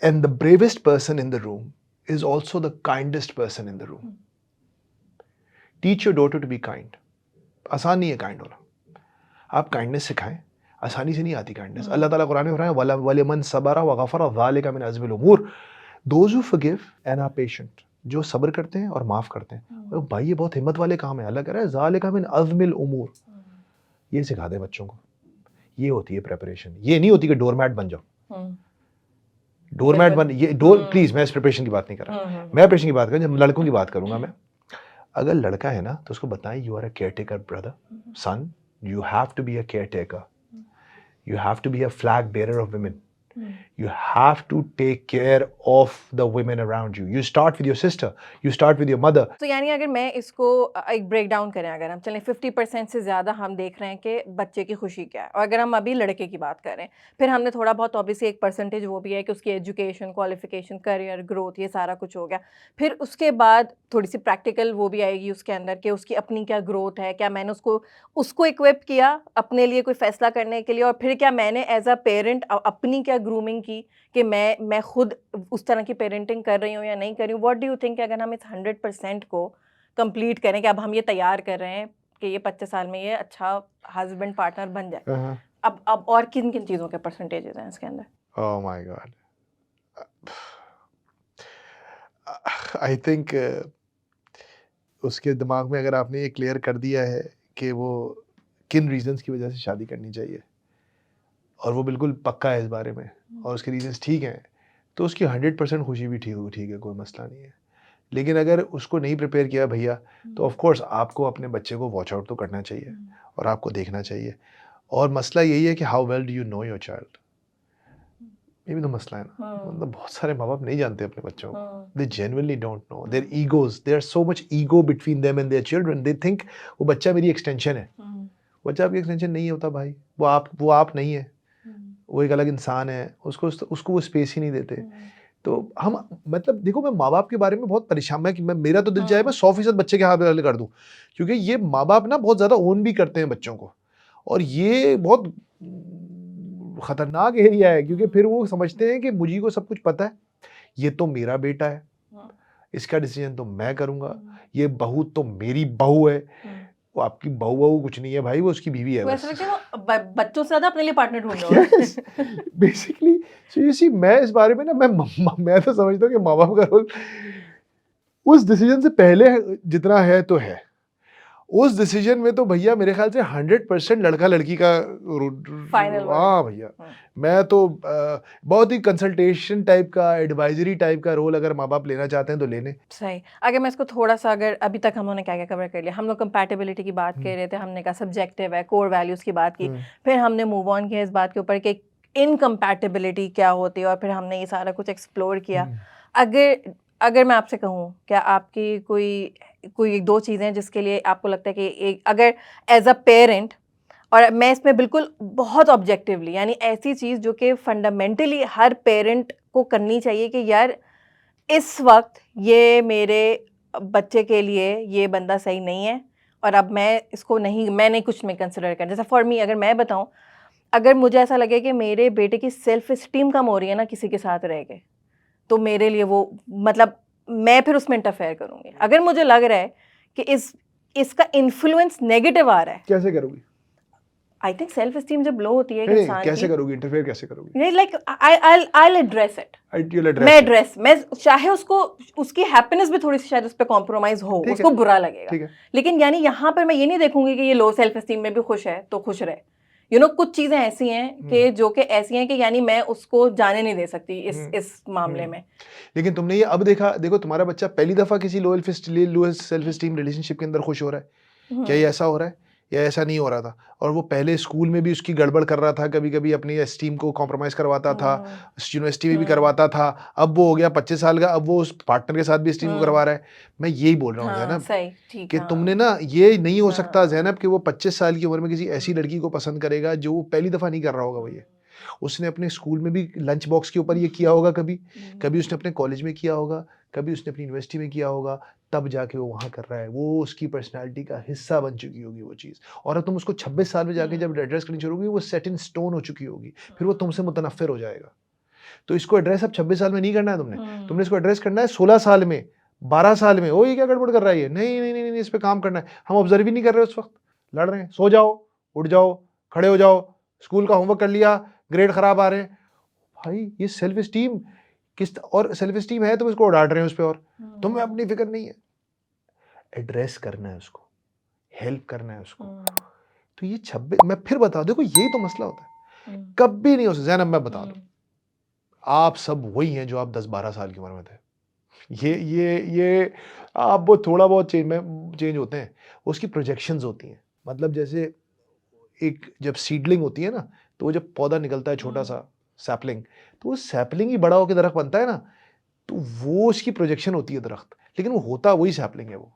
Speaker 2: and the bravest person in the room is also the kindest person in the room. Teach your daughter to be kind. आसान नहीं है काइंड होना, आप काइंडनेस सिखाएं, आसानी से नहीं आती काइंडनेस। अल्लाह ताला कुरान में फरमाया वलमन सबरा व गफरा ज़ालिका मिन अज़मिल उमूर, those who forgive and are patient, जो सब्र करते हैं और माफ़ करते हैं। और भाई ये बहुत हिम्मत वाले काम है। अल्लाह कह रहा है ज़ालिका मिन अज़मिल उमूर, ये सिखा दे बच्चों को, ये होती है प्रिपरेशन। ये नहीं होती कि डोरमैट बन जाओ,
Speaker 1: हम्म,
Speaker 2: डोरमैट
Speaker 1: बिल्कुल।
Speaker 2: बन ये डोर प्लीज, मैं इस प्रिपरेशन की बात नहीं कर रहा, मैं प्रिपरेशन की बात कर रहा हूं। जब लड़कों की बात करूंगा मैं, अगर लड़का है ना तो उसको बताएं you are a caretaker brother, son, you have to be a caretaker, you have to be a flag bearer of women. You have to take care of the women around you. You start with your sister, you start with your mother.
Speaker 1: तो यानी अगर मैं इसको एक ब्रेक डाउन करें, अगर हम चलें 50% से ज़्यादा हम देख रहे हैं कि बच्चे की खुशी क्या है, और अगर हम अभी लड़के की बात करें, फिर हमने थोड़ा बहुत ऑब्वियसली एक परसेंटेज वो भी है कि उसकी एजुकेशन, क्वालिफिकेशन, करियर ग्रोथ, ये सारा कुछ हो गया। फिर उसके बाद थोड़ी सी प्रैक्टिकल वो भी आएगी उसके अंदर कि उसकी अपनी क्या ग्रोथ है, क्या मैंने उसको इक्विप किया अपने लिए कोई फैसला करने के लिए, और फिर क्या मैंने एज अ पेरेंट अपनी क्या ग्रूमिंग की कि मैं खुद उस तरह की पेरेंटिंग कर रही हूँ या नहीं कर रही हूँ। व्हाट डू यू थिंक अगर हम इस 100% को कंप्लीट करें कि अब हम ये तैयार कर रहे हैं कि ये 25 साल में ये अच्छा हस्बैंड पार्टनर बन जाए, अब और किन किन चीज़ों के परसेंटेजेस हैं इसके अंदर?
Speaker 2: Oh my God. I think उसके दिमाग में अगर आपने ये क्लियर कर दिया है कि वो किन रीजंस की वजह से शादी करनी चाहिए, और वो बिल्कुल पक्का है इस बारे में, और उसके रीजंस ठीक हैं, तो उसकी 100% खुशी भी ठीक है, कोई मसला नहीं है। लेकिन अगर उसको नहीं प्रिपेयर किया भैया, तो ऑफ कोर्स आपको अपने बच्चे को वॉच आउट तो करना चाहिए और आपको देखना चाहिए। और मसला यही है कि how well do you know your child, ये भी तो मसला है ना। मतलब बहुत सारे माँ बाप नहीं जानते अपने बच्चों को, they genuinely don't know their egos, there so much ego between them and their children, they think वो बच्चा मेरी एक्सटेंशन है। बच्चा आपकी एक्सटेंशन नहीं होता भाई, वो आप नहीं है, वो एक अलग इंसान है, उसको वो स्पेस ही नहीं देते। तो हम मतलब देखो, मैं माँ बाप के बारे में बहुत परेशान, मैं मेरा तो दिल चाहे मैं 100% बच्चे के हाथ में कर दूं, क्योंकि ये माँ बाप ना बहुत ज्यादा ओन भी करते हैं बच्चों को, और ये बहुत खतरनाक एरिया है, क्योंकि फिर वो समझते हैं कि मुझे को सब कुछ पता है, ये तो मेरा बेटा है, इसका डिसीजन तो मैं करूंगा, ये बहू तो मेरी बहू है। वो आपकी बहू कुछ नहीं है भाई, वो उसकी बीवी है बस।
Speaker 1: बच्चों से ज्यादा अपने लिए पार्टनर ढूंढ रहे हो।
Speaker 2: बेसिकली सो यू सी, मैं इस बारे में ना मैं तो समझता हूँ कि माँ बाप का रोल उस डिसीजन से पहले जितना है तो है, उस डिसीजन में तो भैया मेरे ख्याल से 100% लड़का लड़की का
Speaker 1: फाइनल वर्ड।
Speaker 2: हाँ भैया, मैं तो बहुत ही कंसल्टेशन टाइप का, एडवाइजरी टाइप का रोल अगर माँ बाप लेना चाहते हैं तो लेने।
Speaker 1: सही। अगर मैं इसको थोड़ा सा, अगर अभी तक हमने क्या क्या कवर कर लिया, हम लोग कंपैटिबिलिटी की बात कर रहे थे, हमने कहा सब्जेक्टिव है, कोर वैल्यूज की बात की, फिर हमने मूव ऑन किया इस बात के ऊपर कि इनकम्पैटिबिलिटी क्या होती है, और फिर हमने ये सारा कुछ एक्सप्लोर किया। अगर अगर मैं आपसे कहूँ, क्या आपकी कोई दो चीज़ें जिसके लिए आपको लगता है कि एक, अगर एज अ पेरेंट, और मैं इसमें बिल्कुल बहुत ऑब्जेक्टिवली, यानी ऐसी चीज़ जो कि फंडामेंटली हर पेरेंट को करनी चाहिए कि यार इस वक्त ये मेरे बच्चे के लिए ये बंदा सही नहीं है, और अब मैं नहीं कुछ में कंसिडर कर, जैसा फॉर मी अगर मैं बताऊं, अगर मुझे ऐसा लगे कि मेरे बेटे की सेल्फ इस्टीम कम हो रही है ना किसी के साथ रह के, तो मेरे लिए वो मतलब मैं फिर उसमें इंटरफेयर करूंगी। अगर मुझे लग रहा है कि इसका इन्फ्लुएंस नेगेटिव आ रहा है,
Speaker 2: कैसे करोगी?
Speaker 1: आई थिंक सेल्फ इस्टीम जब लो होती है एक
Speaker 2: नहीं,
Speaker 1: इंसान
Speaker 2: कैसे
Speaker 1: की,
Speaker 2: करोगी, इंटरफेयर कैसे करोगी?
Speaker 1: नहीं लाइक आई एड्रेस इट, मैं चाहे उसकी हैप्पीनेस भी थोड़ी सी शायद उस पर कॉम्प्रोमाइज हो, उसको बुरा लगेगा, लेकिन यानी यहाँ पर मैं ये नहीं देखूंगी कि ये लो सेल्फ एस्टीम में भी खुश है तो खुश रहे। कुछ चीजें ऐसी हैं कि जो कि ऐसी हैं कि यानी मैं उसको जाने नहीं दे सकती इस मामले में।
Speaker 2: लेकिन तुमने ये अब देखो तुम्हारा बच्चा पहली दफा किसी लो सेल्फ एस्टीम रिलेशनशिप के अंदर खुश हो रहा है, क्या ये ऐसा हो रहा है या ऐसा नहीं हो रहा था? और वो पहले स्कूल में भी उसकी गड़बड़ कर रहा था, कभी कभी अपनी एस्टीम को कॉम्प्रोमाइज करवाता था, यूनिवर्सिटी में भी करवाता था, अब वो हो गया 25 साल का, अब वो उस पार्टनर के साथ भी एस्टीम को करवा रहा है। मैं यही बोल रहा हूँ जैनब, कि तुमने ना, ये नहीं हो सकता जैनब कि वो 25 साल की उम्र में किसी ऐसी लड़की को पसंद करेगा जो वो पहली दफा नहीं कर रहा होगा। भैया उसने अपने स्कूल में भी लंच बॉक्स के ऊपर ये किया होगा, कभी उसने अपने कॉलेज में किया होगा, कभी उसने अपनी यूनिवर्सिटी में किया होगा, तब जाके वो वहाँ कर रहा है, वो उसकी पर्सनालिटी का हिस्सा बन चुकी होगी वो चीज़। और अब तुम उसको 26 साल में जाके जब एड्रेस करनी शुरू होगी, वो सेट इन स्टोन हो चुकी होगी, फिर वो तुमसे मुतनफ़िर हो जाएगा। तो इसको एड्रेस अब 26 साल में नहीं करना है तुमने इसको एड्रेस करना है 16 साल में, 12 साल में। ओ ये क्या गड़बड़ कर रहा है ये, नहीं, इस पे काम करना है। हम ऑब्जर्व ही नहीं कर रहे उस वक्त, लड़ रहे हैं, सो जाओ, उठ जाओ, खड़े हो जाओ, स्कूल का होमवर्क कर लिया, ग्रेड खराब आ रहे हैं। भाई ये सेल्फ एस्टीम और सेल्फ एस्टीम है, तुम इसको डांट रहे हो उस पर, और तुम्हें अपनी फिक्र नहीं है। एड्रेस करना है उसको, हेल्प करना है उसको। तो ये 26, मैं फिर बता, देखो यही तो मसला होता है। कभी नहीं हो सकता। ज़ैनब मैं बता दूं, आप सब वही हैं जो आप 10-12 साल की उम्र में थे। ये आप वो थोड़ा बहुत चेंज होते हैं, उसकी प्रोजेक्शंस होती हैं। मतलब जैसे एक जब सीडलिंग होती है ना, तो वो जब पौधा निकलता है छोटा सा सैपलिंग, तो वो सैपलिंग ही बड़ा होकर दरख्त बनता है ना, तो वो उसकी प्रोजेक्शन होती है दरख्त, लेकिन वो होता वही सैपलिंग है वो।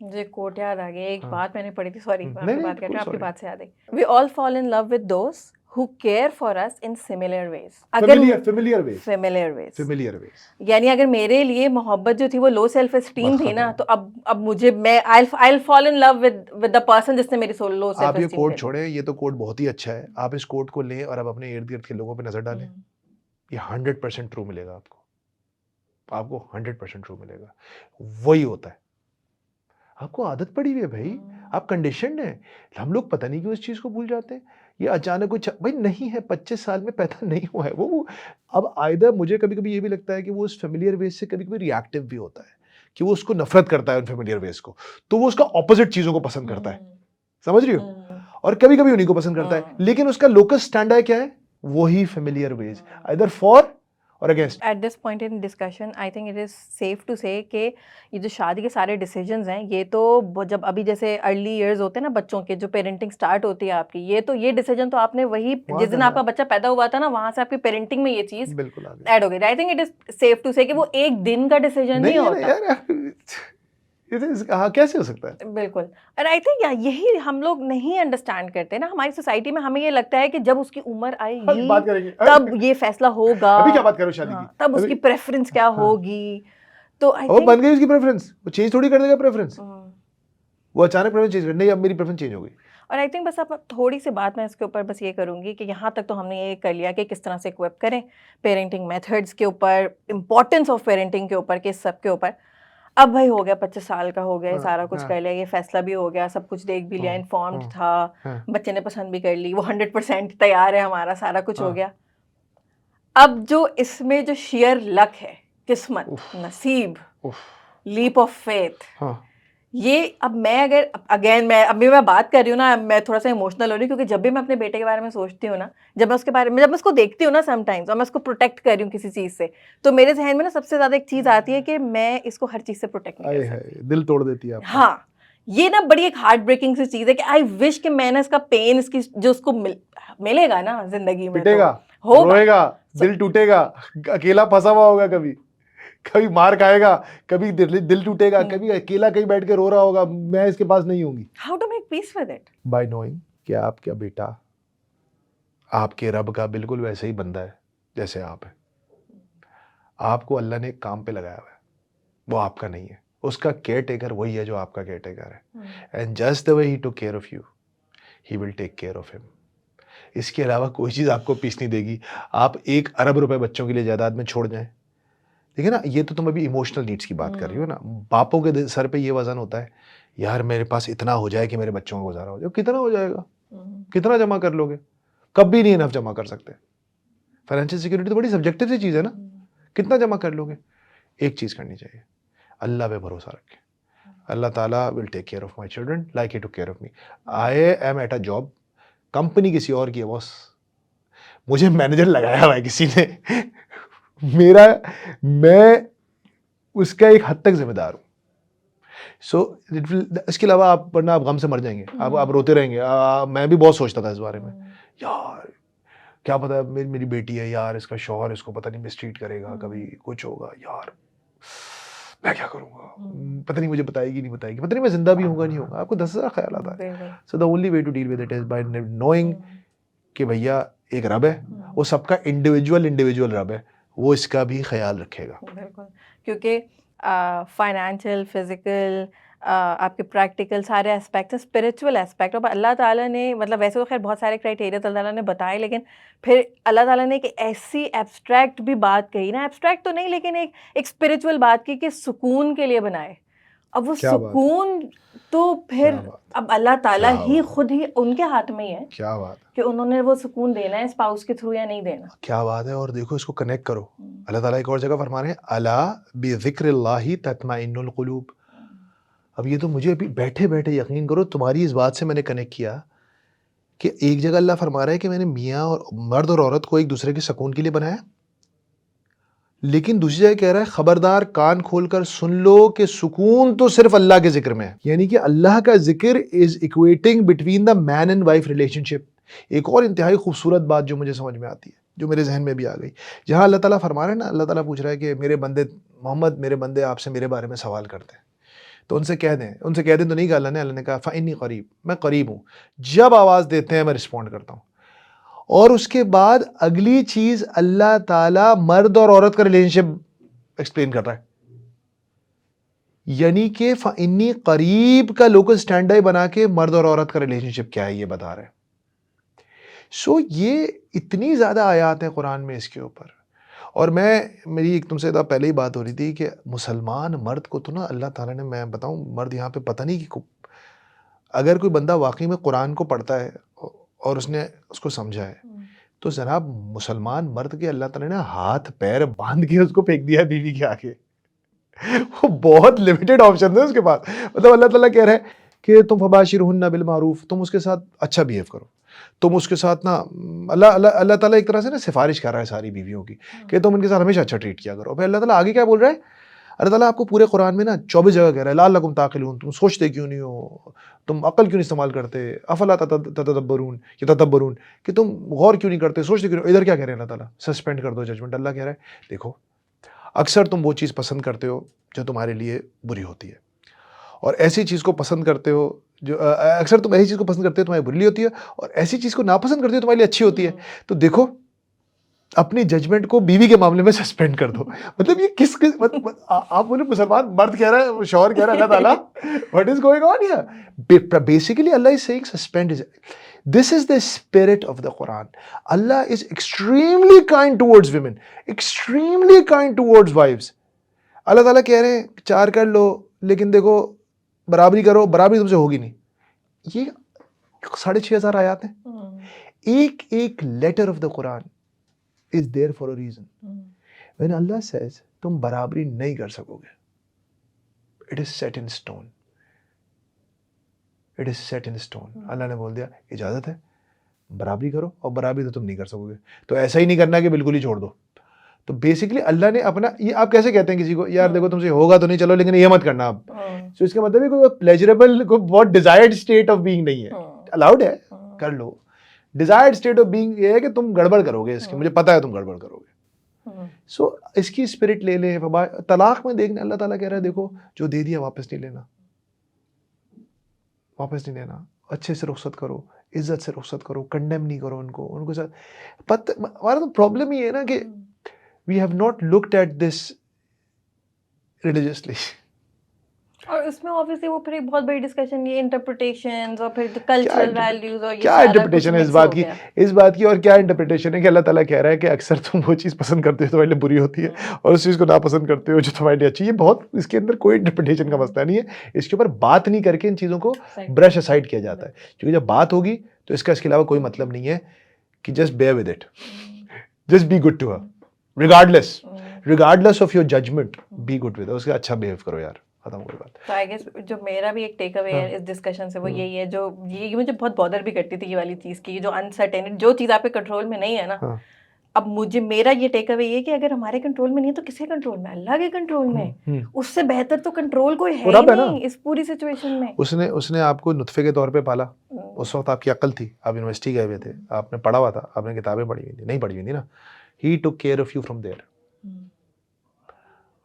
Speaker 1: मुझे कोट याद आ गया, एक
Speaker 2: हाँ।
Speaker 1: बात मैंने पढ़ी थी, सॉरी मैं
Speaker 2: नहीं
Speaker 1: आपकी
Speaker 2: नहीं
Speaker 1: बात कर रही
Speaker 2: कोई
Speaker 1: हूँ, आपकी
Speaker 2: सॉरी।
Speaker 1: बात से याद आई। We all fall in love with those who care for us in similar ways. अगर
Speaker 2: familiar ways,
Speaker 1: similar ways,
Speaker 2: familiar ways.
Speaker 1: यानी अगर मेरे लिए मोहब्बत जो थी वो लो सेल्फ एस्टीम
Speaker 2: बस
Speaker 1: थी ना,
Speaker 2: खत्म।
Speaker 1: तो अब मुझे मैं I fall in love with the person जिसने मेरी लो सेल्फ
Speaker 2: आप ये
Speaker 1: एस्टीम
Speaker 2: कोड
Speaker 1: करी।
Speaker 2: छोड़ें, ये तो कोड बहुत ही अच्छा है। आप इस कोड को लें और आप अपने इर्द गिर्द के लोगों पे नजर डालें, ये 100% ट्रू मिलेगा आपको। आपको 100% ट्रू मिलेगा। वही होता है, आपको आदत पड़ी हुई है भाई, आप कंडीशनड हैं। हम लोग पता नहीं क्यों इस चीज को भूल जाते हैं। ये अचानक कुछ भाई नहीं है, 25 साल में पैदा नहीं हुआ है वो। अब आयदा मुझे कभी कभी ये भी लगता है कि वो उस फेमिलियर वेज से कभी कभी रिएक्टिव भी होता है, कि वो उसको नफरत करता है उन फेमिलियर वेज को, तो वो उसका ऑपोजिट चीजों को पसंद करता है। समझ रही हो? और कभी कभी उन्हीं को पसंद करता है, लेकिन उसका लोकस स्टैंडर्ड क्या है? वही familiar ways, either for or against.
Speaker 1: At this point in discussion I think it is safe to say कि ये जो शादी के सारे डिसीजंस हैं, ये तो जब अभी जैसे अर्ली इयर्स होते हैं ना बच्चों के, जो पेरेंटिंग स्टार्ट होती है आपकी, ये डिसीजन तो आपने वही जिस दिन आपका बच्चा पैदा हुआ था ना, वहां से आपकी पेरेंटिंग में ये चीज
Speaker 2: बिल्कुल
Speaker 1: ऐड हो गई। I think it is safe to say कि वो एक दिन का डिसीजन नहीं
Speaker 2: नहीं
Speaker 1: होता।
Speaker 2: यार, हाँ कैसे हो सकता है?
Speaker 1: बिल्कुल। और आई थिंक यही हम लोग नहीं अंडरस्टैंड करते ना, हमारी सोसाइटी में हमें ये लगता है कि जब उसकी उम्र
Speaker 2: बात
Speaker 1: आएगी
Speaker 2: करेंगे
Speaker 1: तब ये फैसला होगा।
Speaker 2: अभी क्या बात करो शादी
Speaker 1: हाँ,
Speaker 2: की?
Speaker 1: तब उसकी
Speaker 2: अभी
Speaker 1: प्रेफरेंस क्या
Speaker 2: हाँ,
Speaker 1: होगी। तो आई
Speaker 2: वो
Speaker 1: थिंक
Speaker 2: बन गई उसकी प्रेफरेंस, वो चेंज थोड़ी कर देगा प्रेफरेंस। वो अचानक प्रेफरेंस चेंज कर, नहीं अब मेरी प्रेफरेंस चेंज हो गई।
Speaker 1: और आई थिंक बस आप थोड़ी सी बात मैं इसके ऊपर बस ये करूंगी कि यहाँ तक तो हमने ये कर लिया कि किस तरह से इक्विप करें, पेरेंटिंग मेथड्स के ऊपर, इंपॉर्टेंस ऑफ पेरेंटिंग के ऊपर, कि सब के ऊपर। अब भाई हो गया 25 साल का, हो गया ये सारा कुछ कर लिया, ये फैसला भी हो गया, सब कुछ देख भी लिया, इन्फॉर्म्ड था, बच्चे ने पसंद भी कर ली, वो 100% तैयार है, हमारा सारा कुछ हो गया। अब जो इसमें जो शेयर लक है, किस्मत, नसीब, लीप ऑफ फेथ, ये अब मैं अगर अगेन मैं अभी मैं बात कर रही हूँ ना, मैं थोड़ा सा इमोशनल हो रही हूँ, क्योंकि जब भी मैं अपने बेटे के बारे में सोचती हूँ ना, जब मैं उसके बारे में, जब मैं उसको देखती हूँ ना समटाइम्स, और मैं उसको प्रोटेक्ट कर रही हूँ किसी चीज से, तो मेरे जहन में ना सबसे ज्यादा एक चीज आती है कि मैं इसको हर चीज से प्रोटेक्ट नहीं कर सकती।
Speaker 2: दिल तोड़ देती है आपका।
Speaker 1: हाँ, ये ना बड़ी एक हार्ट ब्रेकिंग सी चीज है कि आई विश कि मैंने इसका पेन, इसकी जो उसको मिलेगा ना जिंदगी में,
Speaker 2: पिटेगा,
Speaker 1: तो
Speaker 2: रोएगा, दिल टूटेगा, अकेला फंसा हुआ होगा, कभी कभी मार खाएगा, कभी दिल टूटेगा, कभी अकेला कहीं बैठ के रो रहा होगा, मैं इसके पास नहीं होंगी।
Speaker 1: How to make peace with it?
Speaker 2: By knowing कि आपका बेटा आपके रब का बिल्कुल वैसे ही बंदा है जैसे आप है। आपको अल्लाह ने एक काम पे लगाया हुआ है, वो आपका नहीं है, उसका केयर टेकर वही है जो आपका केयर टेकर है। And just the way he took care of you, he will take care of him. इसके अलावा कोई चीज़ आपको पीस नहीं देगी। आप 1 अरब रुपए बच्चों के लिए जायदाद में छोड़ जाएं, देखिए ना, ये तो तुम अभी इमोशनल नीड्स की बात कर रही हो ना। बापों के सर पे ये वजन होता है, यार मेरे पास इतना हो जाए कि मेरे बच्चों का गुजारा हो जाए। कितना हो जाएगा? कितना जमा कर लोगे? कभी नहीं इनफ जमा कर सकते। फाइनेंशियल सिक्योरिटी तो बड़ी सब्जेक्टिव सी चीज़ है ना, कितना जमा कर लोगे? एक चीज़ करनी चाहिए, अल्लाह पे भरोसा रखें। Allah Taala will take care of my children like he took care of me. I am at a job, company किसी और की है बॉस, मुझे मैनेजर लगाया हुआ है किसी ने मैं उसका एक हद तक जिम्मेदार हूँ। सो इसके अलावा आप, वरना आप गम से मर जाएंगे, आप रोते रहेंगे। मैं भी बहुत सोचता था इस बारे में, यार क्या पता मेरी बेटी है यार, इसका शौहर इसको पता नहीं मिसट्रीट करेगा, कभी कुछ होगा, यार मैं क्या करूँगा, पता नहीं मुझे बताएगी नहीं बताएगी, पता नहीं मैं जिंदा भी होऊंगा नहीं होगा। आपको 10,000 ख्याल आता है। So the only way to deal with it is by knowing कि भैया एक रब है, वो सबका इंडिविजुअल रब है, वो इसका भी ख्याल रखेगा।
Speaker 1: बिल्कुल, क्योंकि फाइनेंशियल, फिजिकल, आपके प्रैक्टिकल सारे एस्पेक्ट, स्पिरिचुअल एस्पेक्ट, और अल्लाह ताला ने, मतलब वैसे तो खैर बहुत सारे क्राइटेरिया अल्लाह ताला ने बताए, लेकिन फिर अल्लाह ताला ने एक ऐसी एब्स्ट्रैक्ट भी बात कही ना, एब्स्ट्रैक्ट तो नहीं लेकिन एक स्पिरिचुअल बात की कि सुकून के लिए बनाए। अब वो सुकून तो फिर अब अल्लाह ताला ही खुद ही, उनके हाथ में ही है।
Speaker 2: क्या बात
Speaker 1: कि उन्होंने वो सुकून देना है स्पाउस के थ्रू या नहीं देना।
Speaker 2: क्या बात है। और देखो इसको कनेक्ट करो, अल्लाह ताला एक और जगह फरमा रहे हैं, अला बिज़िक्रिल्लाहि तत्माइन्नुल क़ुलूब। अब ये तो मुझे अभी बैठे बैठे यकीन करो, तुम्हारी इस बात से मैंने कनेक्ट किया कि एक जगह अल्लाह फरमा रहा है कि मैंने मियाँ और मर्द और औरत को एक दूसरे के सुकून के लिए बनाया, लेकिन दूसरी जगह कह रहा है खबरदार कान खोलकर सुन लो कि सुकून तो सिर्फ अल्लाह के जिक्र में है। यानी कि अल्लाह का जिक्र is equating between the man and wife relationship. एक और इंतहाई खूबसूरत बात जो मुझे समझ में आती है, जो मेरे जहन में भी आ गई, जहाँ अल्लाह ताला फरमा रहे हैं ना, अल्लाह ताला पूछ रहा है कि मेरे बंदे मोहम्मद, मेरे बंदे आपसे मेरे बारे में सवाल करते हैं, तो उनसे कह दें तो नहीं कहा अल्लाह ने कहा फ़इन्नी क़रीब, मैं करीब हूँ, जब आवाज़ देते हैं मैं रिस्पॉन्ड करता हूँ। और उसके बाद अगली चीज अल्लाह ताला मर्द और औरत का रिलेशनशिप एक्सप्लेन कर रहा है, यानी कि फ़इन्नी करीब का लोकल स्टैंडर्ड बना के मर्द और औरत का रिलेशनशिप क्या है ये बता रहे हैं। सो ये इतनी ज्यादा आयात हैं कुरान में इसके ऊपर। और मेरी एक तुमसे पहले ही बात हो रही थी कि मुसलमान मर्द को तो ना अल्लाह ताला ने, मैं बताऊं मर्द यहाँ पे पता नहीं कि अगर कोई बंदा वाकई में कुरान को पढ़ता है और उसने उसको समझा है, तो जनाब मुसलमान मर्द के अल्लाह ताला ने हाथ पैर बांध के उसको फेंक दिया बीवी के आगे। वो बहुत लिमिटेड ऑप्शन है उसके पास। मतलब अल्लाह ताला कह रहा है कि तुम फबाशिरहुन्ना बिल मारूफ, तुम उसके साथ अच्छा बिहेव करो, तुम उसके साथ ना अल्लाह अल्लाह अल्लाह ताला एक तरह से ना सिफारिश कर रहा है सारी बीवियों की कि तुम इनके साथ हमेशा अच्छा ट्रीट किया करो। फिर अल्लाह ताला आगे क्या बोल रहा है, अल्लाह ताला आपको पूरे कुरान में ना 24 जगह कह रहा है लअल्लकुम ताक़िलून, तुम सोचते क्यों नहीं हो, तुम अक्ल क्यों नहीं इस्तेमाल करते, अफला ततदब्बरून या तदब्बरून, कि तुम गौर क्यों नहीं करते, सोचते क्यों नहीं। इधर क्या कह रहे हैं अल्लाह ताला, सस्पेंड कर दो जजमेंट। अल्लाह कह रहा है देखो अक्सर तुम वो चीज़ पसंद करते हो जो तुम्हारे लिए बुरी होती है, और ऐसी चीज़ को पसंद करते हो जो अक्सर तुम ऐसी चीज़ को पसंद करते हो तुम्हारी बुरी होती है, और ऐसी चीज़ को नापसंद करते हो तुम्हारे लिए अच्छी होती है। तो देखो अपनी जजमेंट को बीवी के मामले में सस्पेंड कर दो। मतलब ये आप बोले मुसलमान मर्द कह रहा है, शौहर कह रहा है, अल्लाह ताला what is going on here. Basically Allah is saying suspend is, this is the spirit of the Quran. Allah is extremely kind towards women, extremely kind towards wives. अल्लाह ताला कह रहे हैं 4 कर लो, लेकिन देखो बराबरी करो, बराबरी तुमसे होगी नहीं। ये 6,500 आयात हैं। एक एक letter of the Quran is there for a reason. When Allah says तुम बराबरी नहीं कर सकोगे, it is set in stone. It is set in stone. अल्लाह ने बोल दिया इजाजत है बराबरी करो, और बराबरी तो तुम नहीं कर सकोगे, तो ऐसा ही नहीं करना कि बिल्कुल ही छोड़ दो। तो बेसिकली अल्लाह ने अपना, ये आप कैसे कहते हैं किसी को यार देखो तुमसे होगा तो नहीं, चलो लेकिन ये मत करना आप, तो इसका मतलब है कोई प्लेजरेबल, कोई बहुत डिजायर्ड स्टेट ऑफ बीइंग नहीं है, अलाउड है कर लो। डिजायर्ड स्टेट ऑफ बीइंग ये है कि तुम गड़बड़ करोगे इसकी, मुझे पता है तुम गड़बड़ करोगे। सो इसकी स्पिरिट ले लें। तलाक में देखने अल्लाह ताला कह रहा है देखो जो दे दिया वापस नहीं लेना, वापस नहीं लेना, अच्छे से रुखसत करो, इज्जत से रुखसत करो, कंडेम नहीं करो उनको साथ। हमारा तो प्रॉब्लम ही है ना कि we have not looked at this religiously.
Speaker 1: और उसमें ऑब्वियसली वो फिर एक बहुत बड़ी डिस्कशन, ये इंटरप्रिटेशंस और फिर कल्चरल वैल्यूज और ये
Speaker 2: क्या इंटरप्रिटेशन है इस बात की, और क्या इंटरप्रिटेशन है कि अल्लाह ताला कह रहा है कि अक्सर तुम वो चीज़ पसंद करते हो तुम्हारे लिए बुरी होती है, और उस चीज़ को नापसंद करते हो जो तुम्हारे लिए अच्छी है। बहुत इसके अंदर कोई इंटरप्रिटेशन का मसला नहीं है, इसके ऊपर बात नहीं करके इन चीज़ों को ब्रश असाइड किया जाता है, क्योंकि जब बात होगी तो इसके अलावा कोई मतलब नहीं है कि just bear with it, just be good to her regardless of your judgement, be good with, उसके अच्छा बिहेव करो यार, खत्म कोई बात।
Speaker 1: तो आई गेस जो मेरा भी एक टेक अवे है इस डिस्कशन से वो यही है, जो ये मुझे बहुत बॉदर भी करती थी ये वाली चीज़ की, जो अनसर्टेनिटी, जो चीज़ आपके कंट्रोल में नहीं है ना। अब मेरा ये टेक अवे ये कि अगर हमारे कंट्रोल में नहीं है तो किसके कंट्रोल में, अल्लाह के कंट्रोल में। उससे बेहतर तो कंट्रोल कोई है ही नहीं इस पूरी सिचुएशन में। उसने आपको नुत्फे के तौर पे पाला, उस वक्त आपकी अक्ल थी, आप यूनिवर्सिटी गए हुए थे, आपने पढ़ा हुआ था, आपने किताबें पढ़ी हुई थी, नहीं पढ़ी हुई थी ना, he took care of you from there.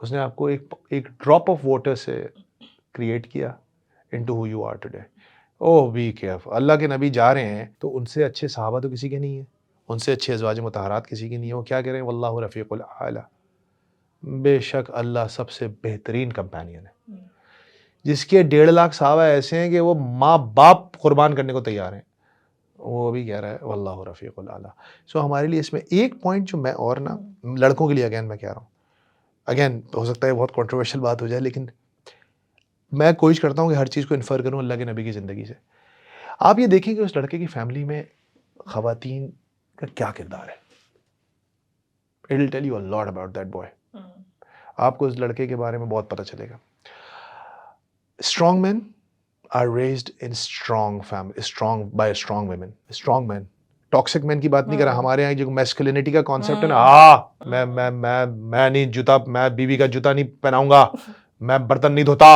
Speaker 1: उसने आपको एक ड्रॉप ऑफ वाटर से क्रिएट किया into who you are today. Oh be careful. अल्लाह के नबी जा रहे हैं तो उनसे अच्छे सहाबा तो किसी के नहीं है, उनसे अच्छे अज़वाज मुतहरात किसी की नहीं है। वो क्या कह रहे हैं, वल्लाहु रफ़ीक़ुल आला, बेशक अल्लाह सबसे बेहतरीन कंपेनियन है। जिसके 1.5 लाख सहाबा ऐसे हैं कि वो माँ बाप कुर्बान करने को तैयार हैं, वो भी कह रहा है वल्लाहु रफ़ीक़ुल आला। सो हमारे लिए इसमें एक पॉइंट जो मैं और ना लड़कों के लिए अगेन मैं कह रहा हूँ, अगेन हो सकता है बहुत कंट्रोवर्शियल बात हो जाए, लेकिन मैं कोशिश करता हूँ कि हर चीज़ को इन्फर करूँ अल्लाह के नबी की ज़िंदगी से। आप ये देखें कि उस लड़के की फैमिली में ख़वातीन का क्या किरदार है। It will tell you a lot about that boy. आपको उस लड़के के बारे में बहुत पता चलेगा। Strong man
Speaker 2: are raised in strong family, by strong women, strong men. Toxic man की बात नहीं कर रहा, हमारे यहाँ जो मैस्कुलिनिटी का कॉन्सेप्ट है ना, मैं नहीं जूता, मैं बीवी का जूता नहीं पहनाऊंगा, मैं बर्तन नहीं धोता,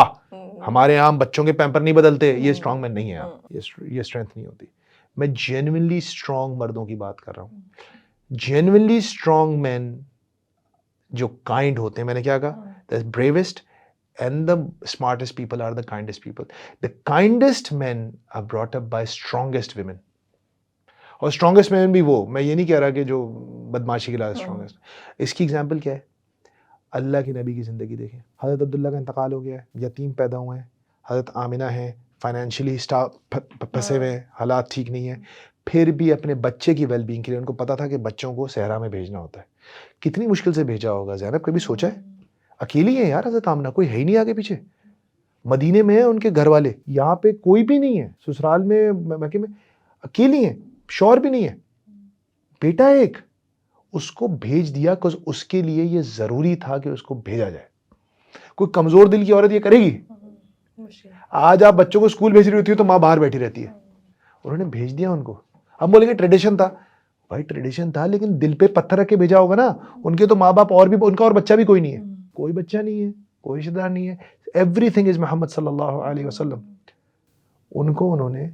Speaker 2: हमारे यहाँ बच्चों के पैम्पर नहीं बदलते, ये स्ट्रांग मैन नहीं है यहाँ, ये स्ट्रेंथ नहीं होती। मैं जेन्युइनली स्ट्रांग मर्दों की बात कर रहा हूँ। जेन्युइनली स्ट्रांग मैन जो काइंड होते हैं, मैंने क्या कहा, the bravest and the smartest people are the kindest people. The kindest men are brought up by strongest women. और strongest men भी वो, मैं ये नहीं कह रहा कि जो बदमाशी के लिए strongest। इसकी एग्जांपल क्या है? अल्लाह की नबी की ज़िंदगी देखें। हज़रत अब्दुल्ला का इंतकाल हो गया है, यतीम पैदा हुए हैं, हज़रत आमिना है, फाइनेंशियली फंसे हुए हैं, हालात ठीक नहीं है, फिर भी अपने बच्चे की वेलबींग के लिए उनको पता था कि बच्चों को सहरा में भेजना होता है। कितनी मुश्किल से भेजा होगा ज़ैनब, कभी सोचा है? अकेली है यार हज़रत आमिना, कोई है ही नहीं आगे पीछे। मदीने में है उनके घर वाले, यहाँ पे कोई भी नहीं है, ससुराल में मक्के में अकेली है, शौहर भी नहीं है, बेटा एक, उसको भेज दिया बिकॉज़ उसके लिए ये ज़रूरी था कि उसको भेजा जाए। कोई कमज़ोर दिल की औरत ये करेगी? आज आप बच्चों को स्कूल भेज रही होती हो तो माँ बाहर बैठी रहती है, उन्होंने भेज दिया उनको। अब बोलेंगे ट्रेडिशन था, भाई ट्रेडिशन था लेकिन दिल पे पत्थर रख के भेजा होगा ना। उनके तो माँ बाप और भी, उनका और बच्चा भी कोई नहीं है, कोई बच्चा नहीं है, कोई रिश्तेदार नहीं है, एवरीथिंग इज मोहम्मद सल्लल्लाहु अलैहि वसल्लम। उनको उन्होंने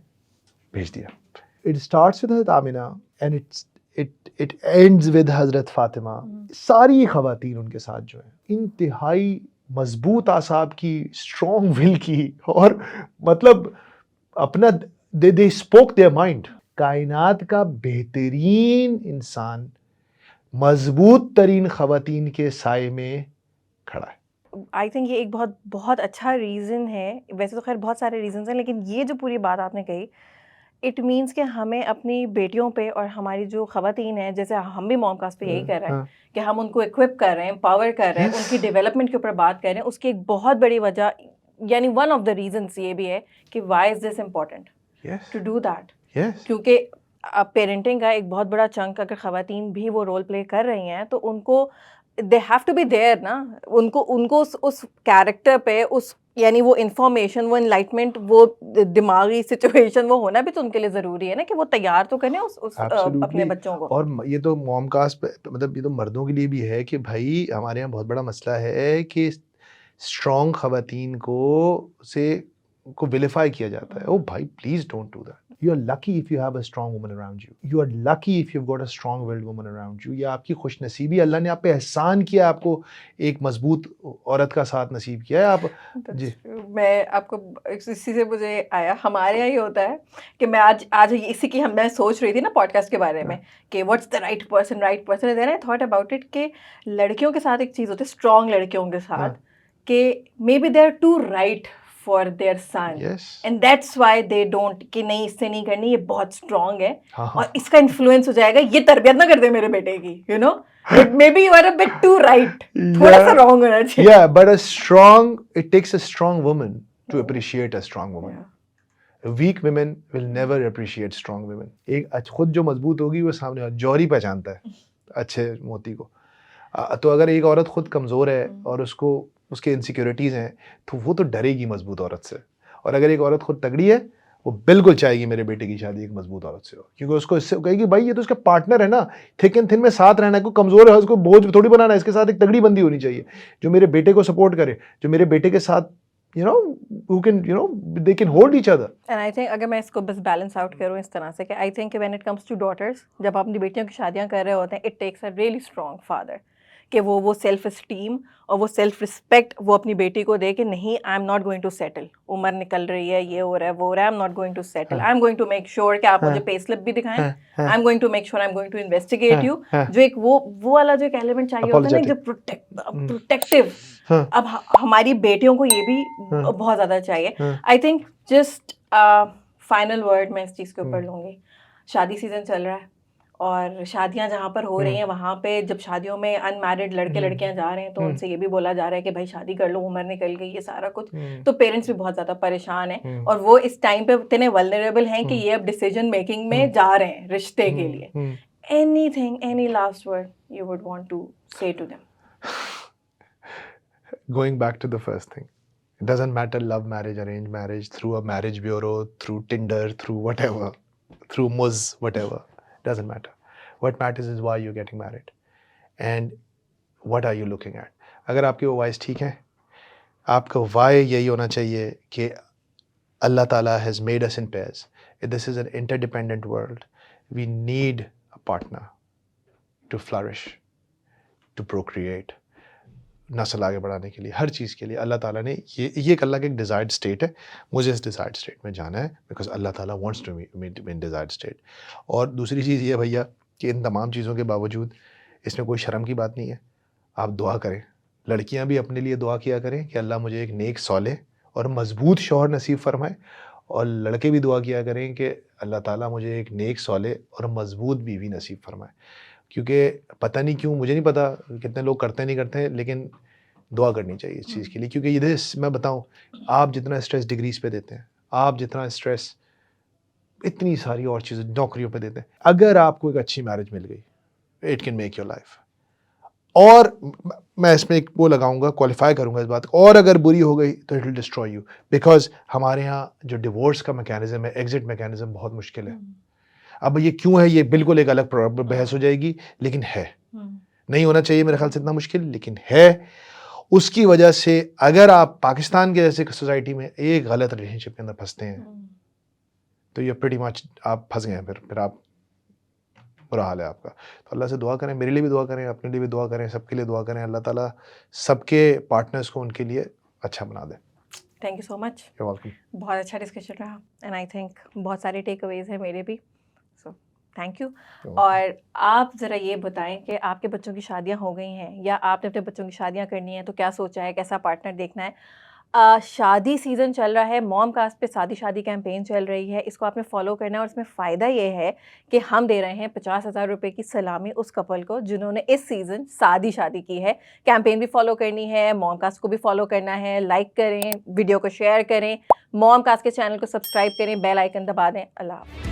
Speaker 2: भेज दिया। इट स्टार्ट्स विद हज़रत Amina and it ends with हज़रत फातिमा। सारी खवातीन उनके साथ जो है इंतहाई मजबूत आसाब की, स्ट्रॉन्ग विल की, और मतलब अपना दे स्पोक देयर माइंड। कायनात का बेहतरीन इंसान मजबूत तरीन खवातीन के साए में खड़ा है।
Speaker 1: आई थिंक ये एक बहुत बहुत अच्छा रीज़न है। वैसे तो खैर बहुत सारे रीज़न्स हैं, लेकिन ये जो पूरी बात आपने कही, इट मीन्स कि हमें अपनी बेटियों पे और हमारी जो खवातीन हैं, जैसे हम भी मॉमकास्ट पे यही कर रहे हैं कि हम उनको इक्विप कर रहे हैं, एम्पावर कर रहे हैं, उनकी डेवलपमेंट के ऊपर बात कर रहे हैं। उसकी एक बहुत बड़ी वजह, यानी वन ऑफ द रीजंस ये भी है कि why is this important to do that. क्योंकि पेरेंटिंग का एक बहुत बड़ा चंक अगर खवातीन भी वो रोल प्ले कर रही हैं तो उनको they have to be there ना, उनको उस कैरेक्टर पे, उस यानी वो इन्फॉर्मेशन, वो एनलाइटमेंट, वो दिमागी सिचुएशन वो होना भी तो उनके लिए ज़रूरी है ना, कि वो तैयार तो करें उस अपने बच्चों को।
Speaker 2: और ये तो मॉमकास्ट पे, मतलब ये तो मर्दों के लिए भी है कि भाई हमारे यहाँ बहुत बड़ा मसला है कि स्ट्रॉन्ग खवातीन को विलिफाई किया जाता है। ओ भाई please don't do that. You are lucky if you have a strong woman around you, you are lucky if you got a strong willed woman around you. ये आपकी खुशनसीबी, अल्लाह ने आप पे एहसान किया, आपको एक मजबूत औरत का साथ नसीब किया है। आप जी,
Speaker 1: मैं आपको इसी से मुझे आया, हमारे यहाँ ये होता है कि मैं आज इसी की मैं सोच रही थी ना पॉडकास्ट के बारे में कि what's the right person, then I thought about it कि लड़कियों के साथ एक चीज़ होती है, स्ट्रॉन्ग लड़कियों के साथ, कि maybe they are too right for their son and that's why they don't, कि नहीं इससे नहीं करनी, ये बहुत स्ट्रॉन्ग है और इसका इन्फ्लुएंस हो जाएगा, ये तरबियत ना कर दे मेरे बेटे की, you know, maybe you are a bit too right, थोड़ा सा wrong होना चाहिए।
Speaker 2: Yeah, but it takes a strong woman to appreciate a strong woman. Weak women will never appreciate strong women. एक खुद जो मजबूत होगी वो सामने जौहरी पहचानता है अच्छे मोती को। तो अगर एक औरत खुद कमज़ोर है और उसके इनसिक्योरिटीज़ हैं तो वो तो डरेगी मजबूत औरत से। और अगर एक औरत खुद तगड़ी है वो बिल्कुल चाहेगी मेरे बेटे की शादी एक मजबूत औरत से हो, क्योंकि उसको इससे कहेगी भाई ये तो उसका पार्टनर है ना, थिक एंड थिन में साथ रहना है, कोई कमज़ोर है उसको बोझ थोड़ी बनाना है, इसके साथ एक तगड़ी बंदी होनी चाहिए जो मेरे बेटे को सपोर्ट करे, जो मेरे बेटे के साथ who can they can hold each other.
Speaker 1: And I think अगर मैं इसको बस बैलेंस आउट करूँ इस तरह से कि I think when it comes to daughters, जब आप अपनी बेटियों की शादियाँ कर रहे होते हैं, it takes a really strong father कि वो सेल्फ इस्टीम और वो सेल्फ रिस्पेक्ट वो अपनी बेटी को दे कि नहीं, I am not going to settle, उम्र निकल रही है, ये हो रहा है वो हो रहा है, I am not going to settle, I am going to make sure कि आप मुझे पे स्लिप भी दिखाएं, I am going to make sure, I am going to investigate you, जो एक वो वाला जो एक एलिमेंट चाहिए होता है ना, जो प्रोटेक्टिव। अब हमारी बेटियों को ये भी बहुत ज़्यादा चाहिए। I think just final word मैं इस चीज़ के ऊपर लूँगी, शादी सीजन चल रहा है और शादियां जहाँ पर हो रही हैं वहाँ पे जब शादियों में अनमैरिड लड़के लड़कियां जा रहे हैं तो उनसे ये भी बोला जा रहा है कि भाई शादी कर लो, उम्र निकल गई, ये सारा कुछ, तो पेरेंट्स भी बहुत ज़्यादा परेशान हैं और वो इस टाइम पे इतने वल्नरेबल हैं कि ये अब डिसीजन मेकिंग में जा रहे हैं रिश्ते के लिए। Anything, any last word you would want to say to them?
Speaker 2: Going back to the first thing, It doesn't matter love marriage, arranged marriage, through a marriage bureau, through Tinder, through whatever, through Muzz, whatever. Doesn't matter. What matters is why you're getting married and what are you looking at. अगर आपकी वो whys ठीक हैं, आपका why यही होना चाहिए कि Allah Ta'ala has made us in pairs. This is an interdependent world. We need a partner to flourish, to procreate. नस्ल आगे बढ़ाने के लिए, हर चीज़ के लिए अल्लाह ताला ने ये एक अल्लाह का एक डिज़ायर्ड स्टेट है, मुझे इस डिज़ायर्ड स्टेट में जाना है because Allah Taala wants to me in desired state. और दूसरी चीज़ ये भैया कि इन तमाम चीज़ों के बावजूद इसमें कोई शर्म की बात नहीं है, आप दुआ करें। लड़कियां भी अपने लिए दुआ किया करें कि अल्लाह मुझे एक नेक सौले और मज़बूत शौहर नसीब फरमाए, और लड़के भी दुआ किया करें कि अल्लाह ताला मुझे एक नेक सौले और मज़बूत बीवी नसीब फरमाए। क्योंकि पता नहीं क्यों, मुझे नहीं पता कितने लोग करते नहीं करते, लेकिन दुआ करनी चाहिए इस चीज़ के लिए। क्योंकि इधर मैं बताऊं, आप जितना स्ट्रेस डिग्रीज पे देते हैं, आप जितना स्ट्रेस इतनी सारी और चीज़ें नौकरियों पे देते हैं, अगर आपको एक अच्छी मैरिज मिल गई, it can make your life. और मैं इसमें एक वो लगाऊंगा, क्वालिफाई करूंगा इस बात को, और अगर बुरी हो गई तो it will destroy you, because हमारे यहाँ जो डिवोर्स का मैकेनिज्म है, एग्जिट मैकेनिज्म बहुत मुश्किल है। अब ये क्यों है, ये बिल्कुल एक अलग बहस हो जाएगी, लेकिन है, नहीं होना चाहिए मेरे ख्याल से इतना मुश्किल, लेकिन है। उसकी वजह से अगर आप पाकिस्तान के जैसे सोसाइटी में एक गलत रिलेशनशिप के अंदर फंसते हैं तो ये प्रीटी मच आप फंस गए हैं, फिर आप बुरा हाल है आपका। तो अल्लाह से दुआ करें, मेरे लिए भी दुआ करें, अपने लिए भी दुआ करें, सबके लिए दुआ करें, अल्लाह ताला सबके पार्टनर्स को उनके लिए अच्छा बना दे।
Speaker 1: Thank you so much,
Speaker 2: you welcome.
Speaker 1: बहुत अच्छा डिस्कशन रहा एंड आई थिंक बहुत सारे टेक अवेज हैं मेरे भी, सो थैंक यू। और आप ज़रा ये बताएं कि आपके बच्चों की शादियां हो गई हैं या आपने अपने बच्चों की शादियां करनी है तो क्या सोचा है, कैसा पार्टनर देखना है? शादी सीज़न चल रहा है, मॉम कास्ट पे शादी कैंपेन चल रही है, इसको आपने फॉलो करना है और इसमें फ़ायदा ये है कि हम दे रहे हैं 50,000 रुपये की सलामी उस कपल को जिन्होंने इस सीज़न शादी की है। कैंपेन भी फॉलो करनी है, मॉम कास्ट को भी फॉलो करना है, लाइक करें, वीडियो को शेयर करें, मॉम कास्ट के चैनल को सब्सक्राइब करें, बेल आइकन दबा दें। अल्लाह हाफ़िज़।